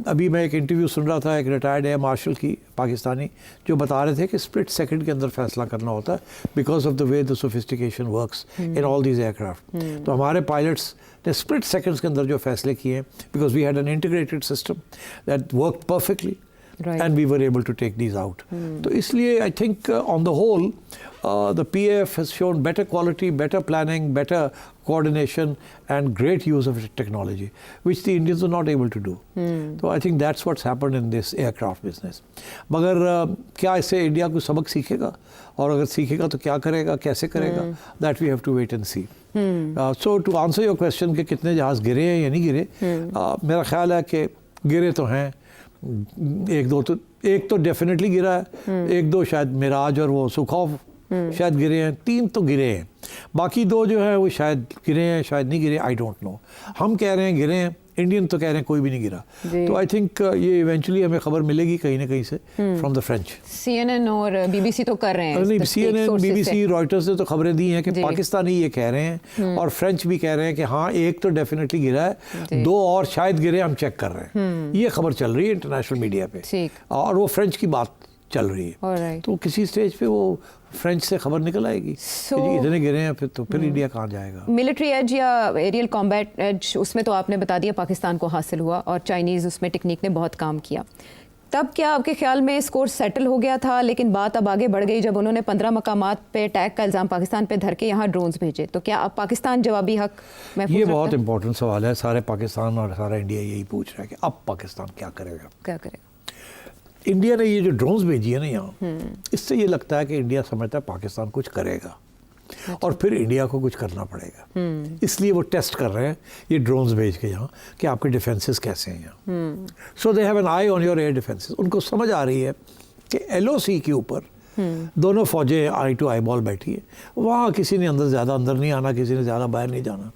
अभी मैं एक इंटरव्यू सुन रहा था एक रिटायर्ड एयर मार्शल की पाकिस्तानी, जो बता रहे थे कि स्प्लिट सेकंड के अंदर फैसला करना होता है because of the way the sophistication works in all these aircraft. तो हमारे पायलट्स ने स्प्लिट सेकंड्स के अंदर जो फैसले किए, because we had an integrated system that worked perfectly and we were able to take these out. So इसलिए I think on the whole the PAF has shown better quality, better planning, better coordination and great use of technology, which the Indians are not able to do. So I think that's what's happened in this aircraft business. मगर क्या इससे इंडिया को सबक सीखेगा, और अगर सीखेगा तो क्या करेगा, कैसे करेगा, that we have to wait and see. So to answer your question कि कितने जहाज़ गिरे हैं या नहीं गिरे, मेरा ख्याल है कि गिरे तो हैं, एक तो डेफिनेटली गिरा है, 1-2 शायद मिराज और वो सुखौफ शायद गिरे हैं, 3 तो गिरे हैं, बाकी 2 जो है वो शायद गिरे हैं शायद नहीं गिरे, आई डोंट नो। हम कह रहे हैं गिरे हैं, इंडियन तो कह रहे हैं कोई भी नहीं गिरा। तो आई थिंक ये इवेंचुअली हमें खबर मिलेगी कहीं ना कहीं से फ्रॉम द फ्रेंच। CNN और BBC तो कर रहे हैं, नहीं CNN, BBC, रॉयटर्स ने तो खबरें दी हैं कि पाकिस्तानी ये कह रहे हैं और फ्रेंच भी कह रहे हैं कि हाँ एक तो डेफिनेटली गिरा है, 2 और शायद गिरे, हम चेक कर रहे हैं। ये खबर चल रही है इंटरनेशनल मीडिया पे, और वो फ्रेंच की बात चल रही है। तो किसी स्टेज पे वो फ्रेंच से खबर निकल आएगी कि इतने गिरे हैं, फिर इंडिया कहाँ जाएगा। मिलिट्री एज या एरियल कॉम्बैट एज, उसमें तो आपने बता दिया पाकिस्तान को हासिल हुआ, और चाइनीज़ उसमें टेक्निक ने बहुत काम किया। तब क्या आपके ख्याल में स्कोर सेटल हो गया था, लेकिन बात अब आगे बढ़ गई जब उन्होंने 15 मकामात पे अटैक का इल्ज़ाम पाकिस्तान पे धर के यहाँ ड्रोन्स भेजे, तो क्या अब पाकिस्तान जवाबी हक महफूज ये बहुत इंपॉर्टेंट सवाल है। सारे पाकिस्तान और सारा इंडिया यही पूछ रहा है कि अब पाकिस्तान क्या करेगा। इंडिया ने ये जो ड्रोन्स भेजी है ना यहाँ, इससे ये लगता है कि इंडिया समझता है पाकिस्तान कुछ करेगा और फिर इंडिया को कुछ करना पड़ेगा, इसलिए वो टेस्ट कर रहे हैं ये ड्रोन्स भेज के यहाँ कि आपके डिफेंसेस कैसे हैं यहाँ। So they have an eye on your air defences. उनको समझ आ रही है कि LOC के ऊपर दोनों फौजें आई टू आई बॉल बैठी है, वहाँ किसी ने ज़्यादा अंदर नहीं आना, किसी ने ज़्यादा बाहर नहीं जाना।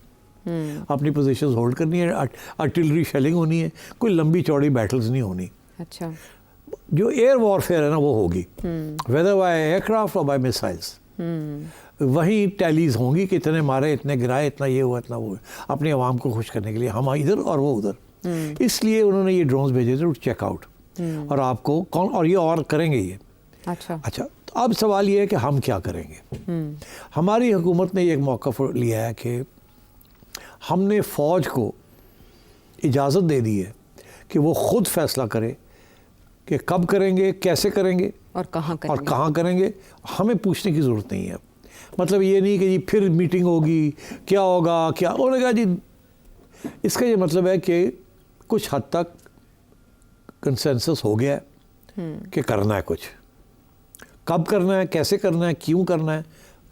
अपनी पोजीशंस होल्ड करनी है, आर्टिलरी शेलिंग होनी है, कोई लंबी चौड़ी बैटल्स नहीं होनी। अच्छा, जो एयर वॉरफेयर है ना वो होगी, वेदर बाय एयरक्राफ्ट और बाय मिसाइल्स, वहीं टैलीज होंगी कि इतने मारे, इतने गिराए, इतना ये हुआ, इतना वो हुआ, अपने आवाम को खुश करने के लिए, हम इधर और वो उधर। इसलिए उन्होंने ये ड्रोन्स भेजे थे टू चेकआउट, और आपको कौन, और ये और करेंगे ये। अच्छा, तो अब सवाल ये है कि हम क्या करेंगे। हमारी हुकूमत ने एक मौक़िफ़ लिया है कि हमने फ़ौज को इजाज़त दे दी है कि वो ख़ुद फैसला करे कि कब करेंगे, कैसे करेंगे और कहाँ करेंगे। हमें पूछने की ज़रूरत नहीं है। मतलब ये नहीं कि जी फिर मीटिंग होगी, क्या होगा, क्या उन्होंने कहा जी, इसका ये मतलब है कि कुछ हद तक कंसेंसस हो गया है कि करना है कुछ। कब करना है, कैसे करना है, क्यों करना है,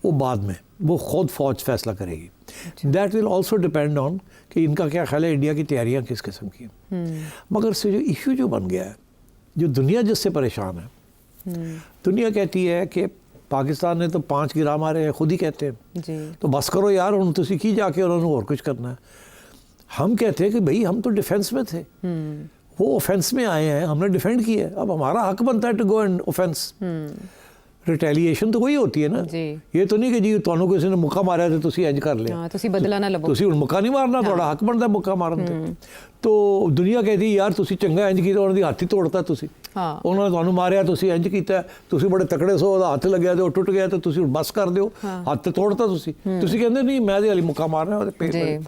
वो बाद में, वो खुद फ़ौज फैसला करेगी। That will also depend on कि इनका क्या ख्याल है, इंडिया की तैयारियाँ किस किस्म की हैं। मगर से जो इशू जो बन गया है, जो दुनिया जिससे परेशान है, दुनिया कहती है कि पाकिस्तान ने तो 5 गिरा मारे हैं, खुद ही कहते हैं जी, तो बस करो यार, उन्होंने तो सीखी जाके, उन्होंने और कुछ करना है। हम कहते हैं कि भाई हम तो डिफेंस में थे, वो ऑफेंस में आए हैं, हमने डिफेंड किया है, अब हमारा हक बनता है to go and offense. Retaliation तो वही होती है ना जी। ये तो नहीं कि जी ਤੁਹਾਨੂੰ किसी ने मुक्का मारा तो तुसी इंज कर लिया, तुसी बदला ना लवो, तुसी मुक्का नहीं मारना, ਤੁਹਾਡਾ हक बनता है मुक्का मारन ते। तो दुनिया कहती यार तुसी चंगा इंज कीता, ਉਹਨਾਂ ਦੀ ਹੱਥ ਹੀ ਤੋੜਤਾ ਤੁਸੀਂ, ਉਹਨਾਂ ਨੇ ਤੁਹਾਨੂੰ ਮਾਰਿਆ, ਤੁਸੀਂ ਇੰਜ ਕੀਤਾ, ਤੁਸੀਂ ਬੜੇ ਤਕੜੇ ਸੋ, ਉਹਦਾ ਹੱਥ ਲੱਗਿਆ ਤੇ ਉਹ ਟੁੱਟ ਗਿਆ ਤੇ ਤੁਸੀਂ ਬਸ ਕਰ ਦਿਓ, ਹੱਥ ਤੋੜਤਾ ਤੁਸੀਂ ਕਹਿੰਦੇ ਨਹੀਂ ਮੈਂ ਇਹਦੇ ਵਾਲੀ ਮੁੱਕਾ ਮਾਰਨਾ, ਉਹਦੇ ਪੇਟ ਤੇ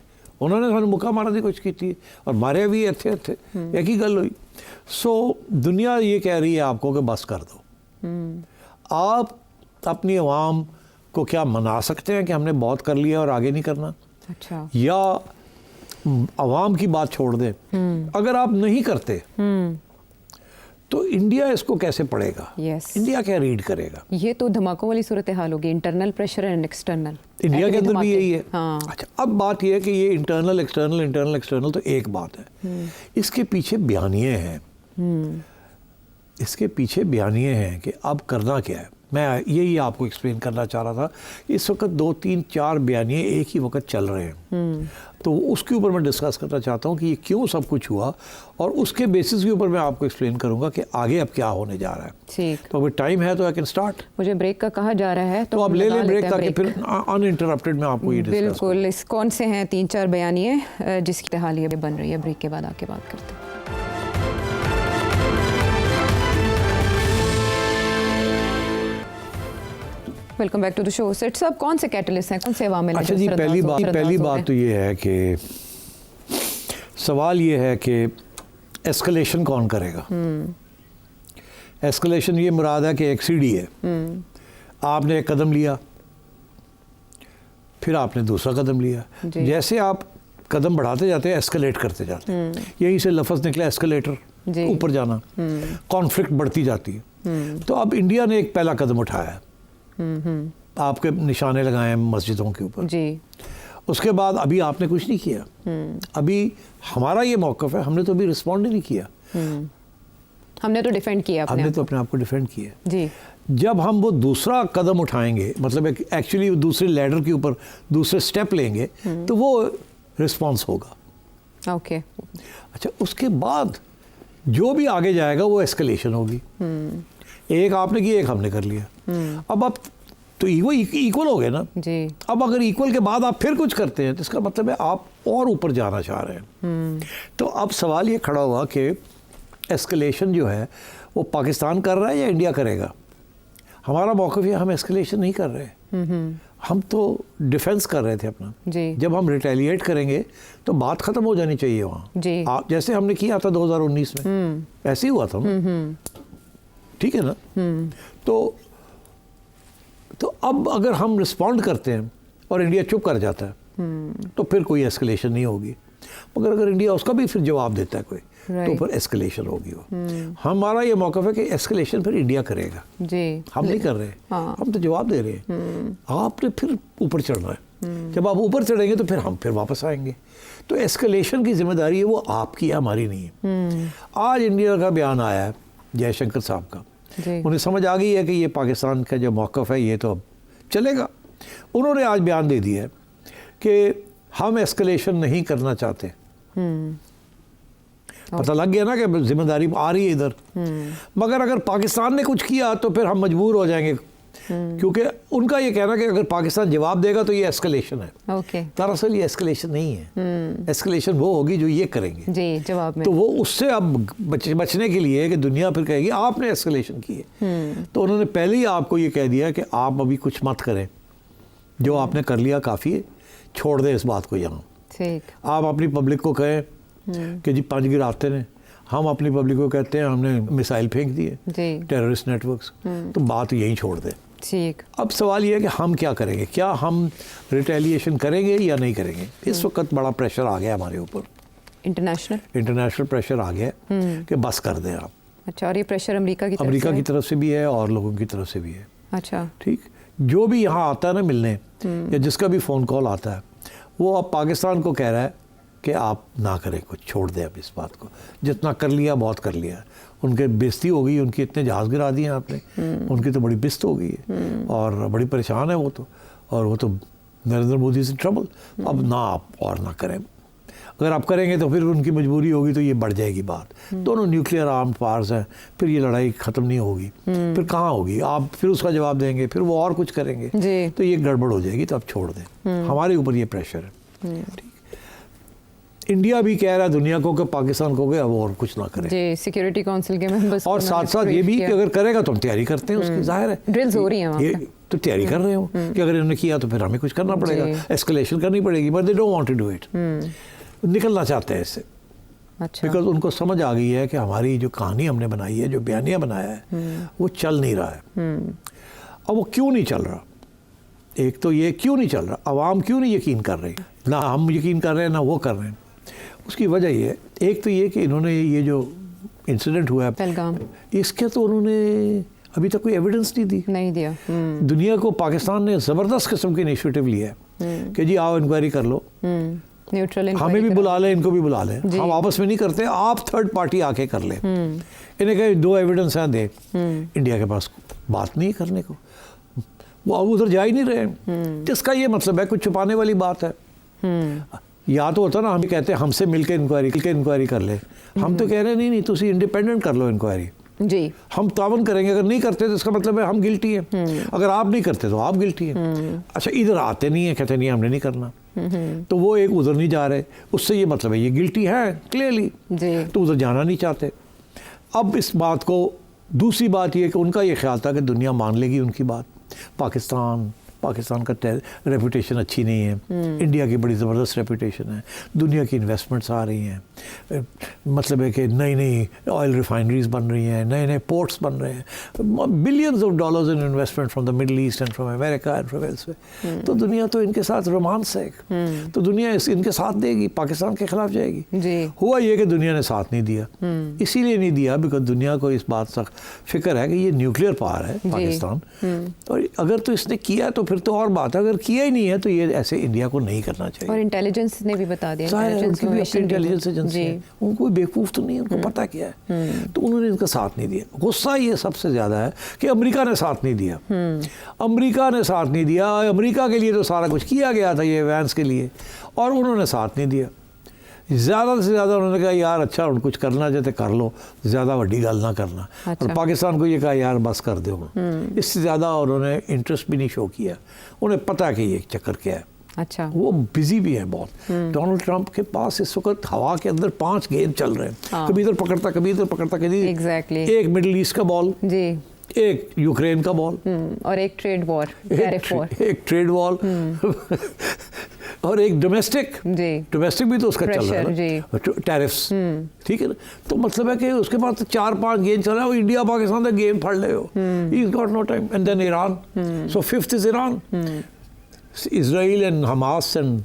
ਉਹਨਾਂ ਨੇ ਸਾਨੂੰ ਮੁੱਕਾ ਮਾਰਨ ਦੀ ਕੋਸ਼ਿਸ਼ ਕੀਤੀ और ਮਾਰਿਆ भी ਇੱਥੇ एक ही गल हुई। सो दुनिया ये कह रही है आपको कि बस कर दो। आप अपनी आवाम को क्या मना सकते हैं कि हमने बहुत कर लिया और आगे नहीं करना? अच्छा, या आवाम की बात छोड़ दें। अगर आप नहीं करते तो इंडिया इसको कैसे पढ़ेगा? इंडिया क्या रीड करेगा? ये तो धमाकों वाली सूरत हाल होगी, internal pressure and external. India के अंदर भी यही है। अच्छा, अब बात यह है कि ये इंटरनल एक्सटर्नल तो एक बात है, इसके पीछे बयानिए हैं, इसके पीछे बयानिए हैं कि अब करना क्या है। मैं यही आपको एक्सप्लेन करना चाह रहा था। इस वक्त 2, 3, 4 बयानिए एक ही वक्त चल रहे हैं, तो उसके ऊपर मैं डिस्कस करना चाहता हूँ कि ये क्यों सब कुछ हुआ, और उसके बेसिस के ऊपर मैं आपको एक्सप्लेन करूँगा कि आगे अब क्या होने जा रहा है। ठीक, तो अगर टाइम है तो आई कैन स्टार्ट। मुझे ब्रेक का कहा जा रहा है, तो आप ले लें ब्रेक, ताकि फिर अनइंटरप्टेड मैं आपको ये डिस्कस करूँ। बिल्कुल। इस कौन से हैं 3-4 बयानिए जिसकी हालिया बन रही है, ब्रेक के बाद आके बात करते हैं। Welcome back to the show. Seth साहब, कौन से कैटलिस्ट हैं, कौन से अवामिल? अच्छा जी, पहली बात तो ये है कि सवाल ये है कि एस्केलेशन कौन करेगा। एस्केलेशन ये मुराद है कि एक सीढ़ी है, आपने एक कदम लिया, फिर आपने दूसरा कदम लिया, जैसे आप कदम बढ़ाते जाते हैं एस्केलेट करते जाते हैं, यही से लफ्ज़ निकला एस्केलेटर, ऊपर जाना, कॉन्फ्लिक्ट बढ़ती जाती है। तो अब इंडिया ने एक पहला कदम उठाया, आपके निशाने लगाए हैं मस्जिदों के ऊपर जी। उसके बाद अभी आपने कुछ नहीं किया, अभी हमारा ये मौक़िफ़ है, हमने तो अभी रिस्पॉन्ड ही नहीं किया, हमने तो डिफेंड किया, हमने तो अपने आप को डिफेंड किया जी। जब हम वो दूसरा कदम उठाएंगे, मतलब एक्चुअली दूसरे लैडर के ऊपर दूसरे स्टेप लेंगे, तो वो रिस्पॉन्स होगा। ओके, अच्छा, उसके बाद जो भी आगे जाएगा वो एस्केलेशन होगी। एक आपने किया, एक हमने कर लिया, अब आप तो इक्वल हो गए ना जी। अब अगर इक्वल के बाद आप फिर कुछ करते हैं तो इसका मतलब है आप और ऊपर जाना चाह रहे हैं। तो अब सवाल ये खड़ा हुआ कि एस्केलेशन जो है वो पाकिस्तान कर रहा है या इंडिया करेगा। हमारा मौक़िफ़ है, हम एस्केलेशन नहीं कर रहे, हम तो डिफेंस कर रहे थे अपना जी। जब हम रिटेलिएट करेंगे तो बात ख़त्म हो जानी चाहिए वहाँ, जैसे हमने किया था 2019 में, ऐसे ही हुआ था, ठीक है ना। तो अब अगर हम रिस्पॉन्ड करते हैं और इंडिया चुप कर जाता है तो फिर कोई एस्केलेशन नहीं होगी, मगर अगर इंडिया उसका भी फिर जवाब देता है कोई, तो फिर एस्केलेशन होगी वो। हमारा ये मौक़िफ़ है कि एस्केलेशन फिर इंडिया करेगा जी, हम नहीं कर रहे, हम तो जवाब दे रहे हैं, आपने फिर ऊपर चढ़ना है। जब आप ऊपर चढ़ेंगे तो फिर हम फिर वापस आएंगे। तो एस्केलेशन की जिम्मेदारी है वो आपकी है, हमारी नहीं है। आज इंडिया का बयान आया है जयशंकर साहब का, उन्हें समझ आ गई है कि ये पाकिस्तान का जो मौक़िफ़ है ये तो अब चलेगा। उन्होंने आज बयान दे दिया है कि हम एस्केलेशन नहीं करना चाहते। पता लग गया ना कि जिम्मेदारी आ रही है इधर। मगर अगर पाकिस्तान ने कुछ किया तो फिर हम मजबूर हो जाएंगे, क्योंकि उनका ये कहना कि अगर पाकिस्तान जवाब देगा तो ये एस्केलेशन है। ओके। दरअसल ये एस्केलेशन नहीं है। एस्केलेशन वो होगी जो ये करेंगे जी, जवाब में। तो वो उससे अब बचने के लिए कि दुनिया फिर कहेगी आपने एस्केलेशन की है, तो उन्होंने पहले ही आपको ये कह दिया कि आप अभी कुछ मत करें, जो आपने कर लिया काफ़ी है, छोड़ दें इस बात को। यहाँ ठीक। आप अपनी पब्लिक को कहें कि जी 5 गिराते हैं, हम अपनी पब्लिक को कहते हैं हमने मिसाइल फेंक दिए, टेररिस्ट नेटवर्क्स, तो बात यहीं छोड़ दें। ठीक। अब सवाल ये है कि हम क्या करेंगे, क्या हम रिटेलिएशन करेंगे या नहीं करेंगे। इस वक्त बड़ा प्रेशर आ गया हमारे ऊपर, इंटरनेशनल प्रेशर आ गया कि बस कर दें आप। अच्छा, और ये प्रेशर अमेरिका की तरफ से भी है और लोगों की तरफ से भी है। अच्छा, ठीक। जो भी यहाँ आता है ना मिलने, या जिसका भी फ़ोन कॉल आता है, वो अब पाकिस्तान को कह रहा है कि आप ना करें कुछ, छोड़ दें अब इस बात को, जितना कर लिया बहुत कर लिया। उनके बेइज्जती हो गई, उनकी इतने जहाज़ गिरा दिए आपने, उनकी तो बड़ी बिस्त हो गई है और बड़ी परेशान है वो तो, और वो तो नरेंद्र मोदी से ट्रबल। अब ना आप और ना करें, अगर आप करेंगे तो फिर उनकी मजबूरी होगी, तो ये बढ़ जाएगी बात। दोनों न्यूक्लियर आर्म्ड पावर्स हैं, फिर ये लड़ाई ख़त्म नहीं होगी, फिर कहाँ होगी, आप फिर उसका जवाब देंगे, फिर वो और कुछ करेंगे, तो ये गड़बड़ हो जाएगी। तो आप छोड़ दें, हमारे ऊपर ये प्रेशर है। ठीक। इंडिया भी कह रहा है दुनिया को कि पाकिस्तान को अब और कुछ ना करें, जी, सिक्योरिटी काउंसिल के मेंबर्स, और साथ साथ ये भी कि अगर करेगा तो हम तैयारी करते हैं उसकी, जाहिर है ड्रिल्स हो रही हैं ये तो तैयारी कर रहे हो कि अगर इन्होंने किया तो फिर हमें कुछ करना पड़ेगा, एस्केलेशन करनी पड़ेगी, but they don't want to do it. निकलना चाहते हैं इससे। अच्छा। बिकॉज उनको समझ आ गई है कि हमारी जो कहानी हमने बनाई है, जो बयानिया बनाया है, वो चल नहीं रहा है। अब वो क्यों नहीं चल रहा, एक तो ये क्यों नहीं चल रहा, अवाम क्यों नहीं यकीन कर रही, ना हम यकीन कर रहे हैं ना वो कर रहे हैं। उसकी वजह ये है, एक तो ये कि इन्होंने ये जो इंसिडेंट हुआ है पहलगाम, इसके तो उन्होंने अभी तक कोई एविडेंस नहीं दिया। दुनिया को पाकिस्तान ने ज़बरदस्त किस्म की इनिशिएटिव लिया है कि जी आओ इंक्वायरी कर लो, न्यूट्रल, हमें भी बुला लें, इनको भी बुला लें, हम आपस में नहीं करते, आप थर्ड पार्टी आके कर लें। इन्हें कहे 2 एविडेंस हैं दे, इंडिया के पास बात नहीं करने को, वो अब उधर जा ही नहीं रहे। जिसका ये मतलब है कुछ छुपाने वाली बात है। या तो होता ना हम कहते हैं हमसे मिलकर इंक्वायरी कर ले, हम तो कह रहे हैं नहीं तुसी इंडिपेंडेंट कर लो इंक्वायरी जी, हम तावन करेंगे। अगर नहीं करते तो इसका मतलब है हम गिल्टी हैं, अगर आप नहीं करते तो आप गिल्टी हैं। अच्छा, इधर आते नहीं है, कहते नहीं हमने नहीं करना, तो वो एक उधर नहीं जा रहे, उससे ये मतलब है ये गिल्टी है क्लियरली, तो उधर जाना नहीं चाहते। अब इस बात को, दूसरी बात ये कि उनका ये ख्याल था कि दुनिया मान लेगी उनकी बात, पाकिस्तान का रेपुटेशन अच्छी नहीं है, इंडिया की बड़ी ज़बरदस्त रेपुटेशन है, दुनिया की इन्वेस्टमेंट्स आ रही हैं, मतलब है कि नई ऑयल रिफाइनरीज बन रही हैं, नए पोर्ट्स बन रहे हैं, billions of dollars in investment from the middle east and from America and from elsewhere. तो दुनिया तो इनके साथ रोमांस है, तो दुनिया इनके साथ देगी, पाकिस्तान के खिलाफ जाएगी। हुआ ये कि दुनिया ने साथ नहीं दिया, इसीलिए नहीं दिया बिकॉज दुनिया को इस बात से फिक्र है कि ये न्यूक्लियर पावर है पाकिस्तान, और अगर तो इसने किया तो फिर तो और बात है, अगर किया ही नहीं है तो ये ऐसे इंडिया को नहीं करना चाहिए। और इंटेलिजेंस ने भी बता दिया, इंटेलिजेंस एजेंसी है, उनको बेवकूफ़ तो नहीं है, उनको पता क्या है, तो उन्होंने इनका साथ नहीं दिया। गुस्सा ये सबसे ज़्यादा है कि अमेरिका ने साथ नहीं दिया, अमेरिका ने साथ नहीं दिया। अमेरिका के लिए तो सारा कुछ किया गया था ये वैंस के लिए, और उन्होंने साथ नहीं दिया। ज़्यादा से ज़्यादा उन्होंने कहा यार अच्छा कुछ करना चाहते कर लो, ज़्यादा बड़ी गल ना करना। अच्छा। और पाकिस्तान को ये कहा यार बस कर दो, इससे ज़्यादा उन्होंने इंटरेस्ट भी नहीं शो किया। उन्हें पता है कि ये चक्कर क्या है। अच्छा। वो बिजी भी है बहुत। डोनाल्ड ट्रंप के पास इस वक्त हवा के अंदर 5 गेंद चल रहे हैं। हाँ। कभी इधर पकड़ता, कभी इधर पकड़ता, कभी एक मिडिल ईस्ट का बॉल जी, एक यूक्रेन का बॉल, और एक ट्रेड वॉर, एक ट्रेड वॉर और एक डोमेस्टिक भी तो उसका चल रहा है, टैरिफ्स। ठीक है ना, तो मतलब है कि उसके पास तो 4-5 गेम चल रहा है। इंडिया पाकिस्तान का गेम फाड़ ले हो, he got no time. And then Iran, so 5th is Iran, Israel and Hamas and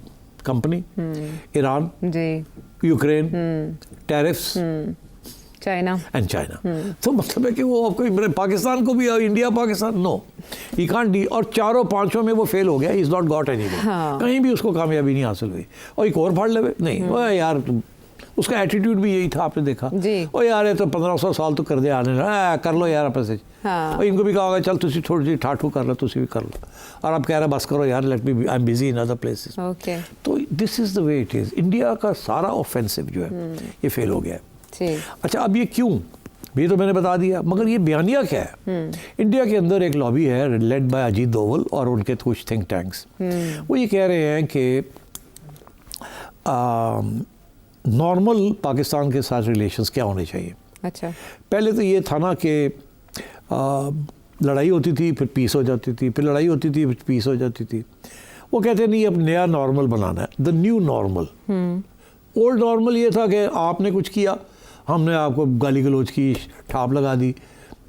company, Iran, Ukraine, tariffs, China and China. तो मतलब है कि वो आपको पाकिस्तान को भी, India Pakistan, no he can't डी। और 4-5 में वो फेल हो गया, he is not got anymore. कहीं भी उसको कामयाबी नहीं हासिल हुई। और एक और फाड़ ले नहीं यार, उसका एटीट्यूड भी यही था, आपने देखा जी। ओ यार ये तो 1500 साल तो कर दे आने कर लो यार आपस में। हाँ। और इनको भी कहा होगा चल तुसी थोड़ी सी ठाठू कर लो, तुसी भी कर लो, और आप कह रहे बस करो यार, let me I am busy in other places. Okay तो this is the way it is. India का सारा ऑफेंसिव जो है ये फेल हो गया है। जी। अच्छा, अब ये क्यों, ये तो मैंने बता दिया, मगर ये बयानिया क्या है? इंडिया के अंदर एक लॉबी है लेड बाय अजीत डोवल और उनके कुछ थिंक टैंक्स। वो ये कह रहे हैं कि नॉर्मल पाकिस्तान के साथ रिलेशंस क्या होने चाहिए। अच्छा। पहले तो ये था ना कि लड़ाई होती थी फिर पीस हो जाती थी, फिर लड़ाई होती थी फिर पीस हो जाती थी। वो कहते नहीं, अब नया नॉर्मल बनाना है, the new normal. Old normal ये था कि आपने कुछ किया, हमने आपको गाली गलौज की, ठाप लगा दी।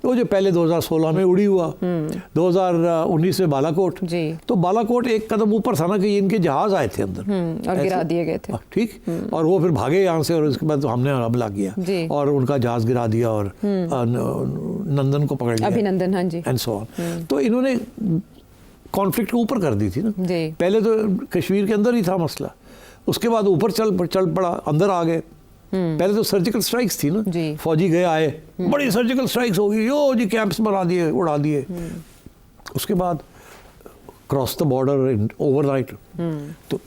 वो जो पहले 2016 में उड़ी हुआ, 2019 में बालाकोट, जी। तो बालाकोट एक कदम ऊपर था ना कि इनके जहाज आए थे अंदर और गिरा दिए गए थे। ठीक, और वो फिर भागे यहाँ से, और उसके बाद हमने हमला किया जी। और उनका जहाज गिरा दिया और नंदन को पकड़ लिया, अभिनंदन, हाँ जी। And so on. तो इन्होंने कॉन्फ्लिक्ट को ऊपर कर दी थी ना। जी। पहले तो कश्मीर के अंदर ही था मसला, उसके बाद ऊपर चल पड़ा, अंदर आ गए। पहले तो सर्जिकल स्ट्राइक्स थी ना, जी। फौजी गए आए, बड़ी सर्जिकल स्ट्राइक्स होगी, यो जी कैंप्स बना दिए, उड़ा दिए। उसके बाद क्रॉस द बॉर्डर ओवरनाइट, तो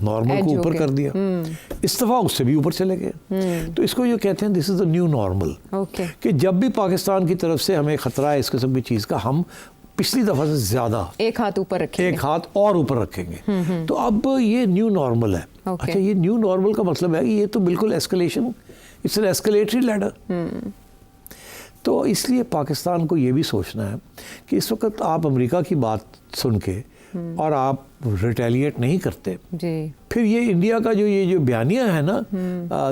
नॉर्मल Edge को हो ऊपर गया। कर दिया, इस दफा उससे भी ऊपर चले गए। तो इसको ये कहते हैं this is the new normal, okay. कि जब भी पाकिस्तान की तरफ से हमें खतरा है इस किस्म की चीज़ का, हम पिछली दफ़ा से ज़्यादा एक हाथ ऊपर रखेंगे। एक हाथ और ऊपर रखेंगे। तो अब ये न्यू नॉर्मल है। Okay. अच्छा, ये न्यू नॉर्मल का मतलब है कि ये तो बिल्कुल escalation, it's an escalatory ladder. तो इसलिए पाकिस्तान को ये भी सोचना है कि इस वक्त आप अमेरिका की बात सुन के और आप रिटेलिएट नहीं करते, जी। फिर ये इंडिया का ये जो बयानिया है ना,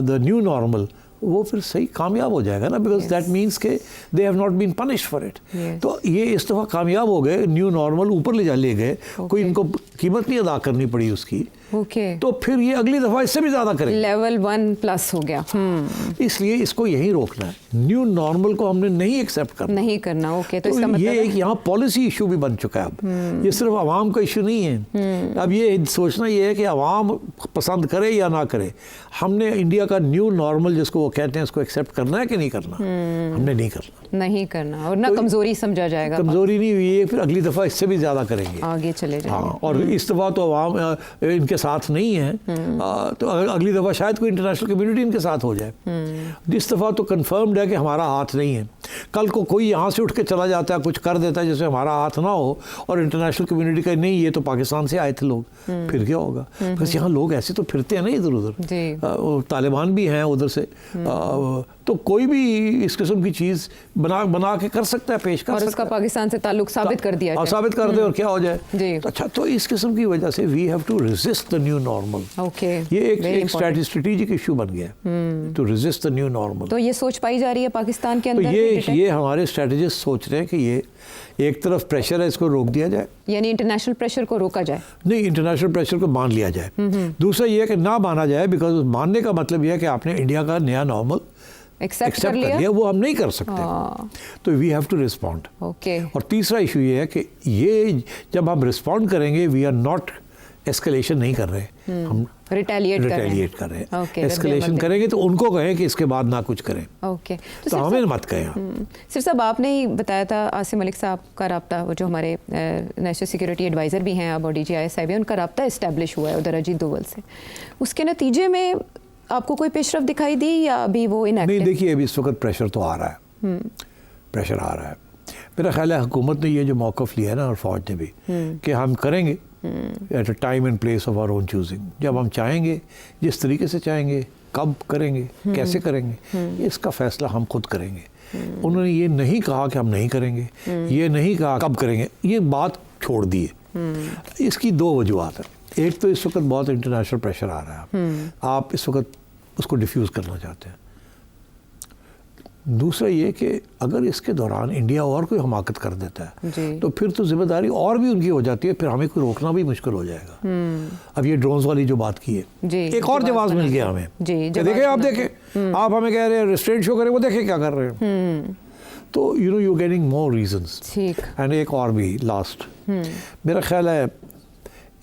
द न्यू नॉर्मल, वो फिर सही कामयाब हो जाएगा ना, बिकॉज दैट मीन्स के they have not been punished for it. तो ये इस दफ़ा कामयाब हो गए, न्यू नॉर्मल ऊपर ले गए, कोई इनको कीमत नहीं अदा करनी पड़ी उसकी। ओके। तो फिर ये अगली दफ़ा इससे भी ज़्यादा करेंगे, लेवल 1+ हो गया। इसलिए इसको यहीं रोकना है। न्यू नॉर्मल को हमने नहीं एक्सेप्ट करना, नहीं करना। ओके। तो तो इसका मतलब ये है? एक यहाँ पॉलिसी इशू भी बन चुका है अब। ये सिर्फ आवाम का इशू नहीं है। अब ये सोचना ये है कि आवाम पसंद करे या ना करे, हमने इंडिया का न्यू नॉर्मल जिसको वो कहते हैं उसको एक्सेप्ट करना है कि नहीं करना। हमने नहीं करना, नहीं करना, और ना तो कमजोरी समझा जाएगा। कमजोरी नहीं हुई है, फिर अगली दफ़ा इससे भी ज़्यादा करेंगे, आगे चले जाएंगे। हाँ। और इस दफ़ा तो आवाम इनके साथ नहीं है, तो अगली दफ़ा शायद कोई इंटरनेशनल कम्युनिटी इनके साथ हो जाए। इस दफ़ा तो कंफर्म्ड है कि हमारा हाथ नहीं है। कल को कोई यहाँ से उठ के चला जाता है, कुछ कर देता है जिसमें हमारा हाथ ना हो, और इंटरनेशनल कम्युनिटी का नहीं, ये तो पाकिस्तान से आए थे लोग, फिर क्या होगा? बस यहाँ लोग ऐसे तो फिरते हैं ना इधर उधर, तालिबान भी हैं उधर से, तो कोई भी इस किस्म की चीज़ बना के कर सकता है, पेश कर और सकता उसका है, पाकिस्तान से ताल्लुक साबित कर दिया और जाए। साबित कर दे और क्या हो जाए। जी। तो अच्छा, तो इस किस्म की वजह से we have to resist the new normal. Okay. ये एक स्ट्रेटेजिक इशू बन गया, to resist the new normal. तो ये सोच पाई जा रही है पाकिस्तान के तो अंदर? ये हमारे स्ट्रेटेजिस्ट सोच रहे हैं कि ये एक तरफ प्रेशर है, इसको रोक दिया जाए, यानी इंटरनेशनल प्रेशर को रोका जाए। नहीं, इंटरनेशनल प्रेशर को मान लिया जाए। दूसरा ये है कि ना माना जाए, बिकॉज मानने का मतलब यह है कि आपने इंडिया का नया नॉर्मल एक्सेप्ट कर लिया, वो हम नहीं कर सकते, तो we have to respond. Okay. और तीसरा इशू ये है कि ये जब हम रिस्पॉन्ड करेंगे, वी आर नॉट एस्केलेशन नहीं कर रहे, हम रिटेलिएट कर रहे हैं। ओके, एस्केलेशन करेंगे तो उनको कहें कि इसके बाद ना कुछ करें, ओके। तो हमें मत कहें। सिर साहब, आपने ही बताया था आसिम मलिक साहब का राब्ता, वो जो हमारे नेशनल सिक्योरिटी एडवाइज़र भी हैं अब, और DGIS भी, उनका राब्ता इस्टेब्लिश हुआ है उधर अजीत डोवल से। उसके नतीजे में आपको कोई पेशरफ दिखाई दी या अभी वो इनएक्टिव? नहीं, देखिए अभी इस वक्त प्रेशर तो आ रहा है, प्रेशर आ रहा है। मेरा ख्याल है हुकूमत ने ये जो मौक़िफ़ लिया है ना, और फ़ौज ने भी, कि हम करेंगे at a time and place of our own choosing, जब हम चाहेंगे, जिस तरीके से चाहेंगे, कब करेंगे, कैसे करेंगे, इसका फ़ैसला हम खुद करेंगे। उन्होंने ये नहीं कहा कि हम नहीं करेंगे, ये नहीं कहा कब करेंगे, ये बात छोड़ दी है। इसकी दो वजूहत है। एक तो इस वक्त बहुत इंटरनेशनल प्रेशर आ रहा है, आप इस वक्त उसको डिफ्यूज़ करना चाहते हैं। दूसरा ये कि अगर इसके दौरान इंडिया और कोई हमाकत कर देता है तो फिर तो जिम्मेदारी और भी उनकी हो जाती है, फिर हमें कोई रोकना भी मुश्किल हो जाएगा। अब ये ड्रोन्स वाली जो बात की है, एक और जवाब मिल गया हमें, देखें आप देखें, आप हमें कह रहे हैं रिस्ट्रेंट शो करें, वो देखें क्या कर रहे हैं। तो you know you getting more reasons. And एक और भी लास्ट, मेरा ख्याल है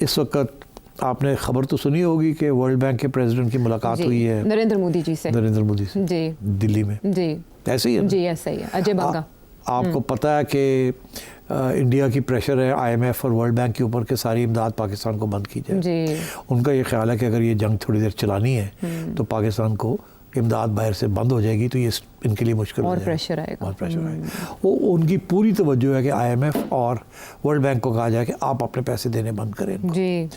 इस वक्त आपने खबर तो सुनी होगी कि वर्ल्ड बैंक के प्रेसिडेंट की मुलाकात हुई है नरेंद्र मोदी जी से, नरेंद्र मोदी से जी दिल्ली में। जी ऐसे ही है ना? जी ऐसा ही है। अजय बंगा, आपको पता है कि इंडिया की प्रेशर है IMF और वर्ल्ड बैंक के ऊपर कि सारी इमदाद पाकिस्तान को बंद की जाए। जी वो उनका ये ख्याल है कि अगर ये जंग थोड़ी देर चलानी है तो पाकिस्तान को इमदाद बाहर से बंद हो जाएगी, तो ये इनके लिए मुश्किल हो और जाएगा, प्रेशर आएगा। और प्रेशर आएगा। वो उनकी पूरी तवज्जो है कि IMF और वर्ल्ड बैंक को कहा जाए कि आप अपने पैसे देने बंद करें इनको। जी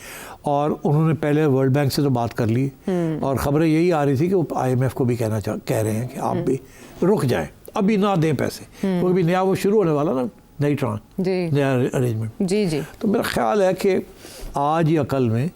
और उन्होंने पहले वर्ल्ड बैंक से तो बात कर ली और ख़बरें यही आ रही थी कि वो IMF को भी कह रहे हैं कि आप भी रुक जाएं, अभी ना दें पैसे, क्योंकि अभी नया वो शुरू होने वाला ना, नई ट्रांस, जी नया अरेंजमेंट। जी जी तो मेरा ख्याल है कि आज या कल में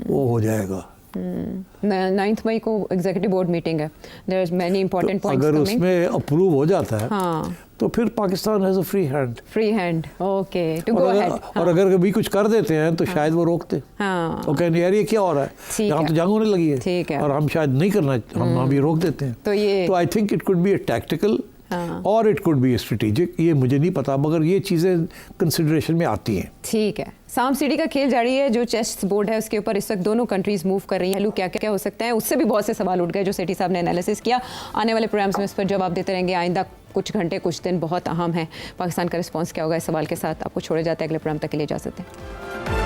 वो हो जाएगा। 9 मई को एग्जीक्यूटिव बोर्ड मीटिंग है। देयर इज मेनी इंपॉर्टेंट तो पॉइंट्स अगर कमिंग। उसमें अप्रूव हो जाता है हाँ तो फिर Pakistan has a free hand. Free hand, okay to go ahead. और अगर कभी कुछ कर देते हैं तो शायद वो रोकते। हाँ वो कहते यार ये क्या हो रहा है, ठीक यहाँ है। तो जंग होने लगी है, ठीक है। और हम शायद नहीं करना, हम अभी रोक देते हैं। तो ये तो I think it could be A tactical हाँ। और इट कुड बी स्ट्रेटेजिक, ये मुझे नहीं पता, मगर ये चीज़ें कंसिडरेशन में आती हैं। ठीक है। सांप सीढ़ी का खेल जारी है। जो चेस बोर्ड है उसके ऊपर इस वक्त दोनों कंट्रीज मूव कर रही हैं। क्या क्या हो सकता है, उससे भी बहुत से सवाल उठ गए जो सेठी साहब ने एनालिसिस किया। आने वाले प्रोग्राम्स में इस पर जवाब देते रहेंगे। आइंदा कुछ घंटे कुछ दिन बहुत अहम है। पाकिस्तान का रिस्पॉन्स क्या होगा, इस सवाल के साथ आपको छोड़े जाते हैं। अगले प्रोग्राम तक के लिए इजाजत दें।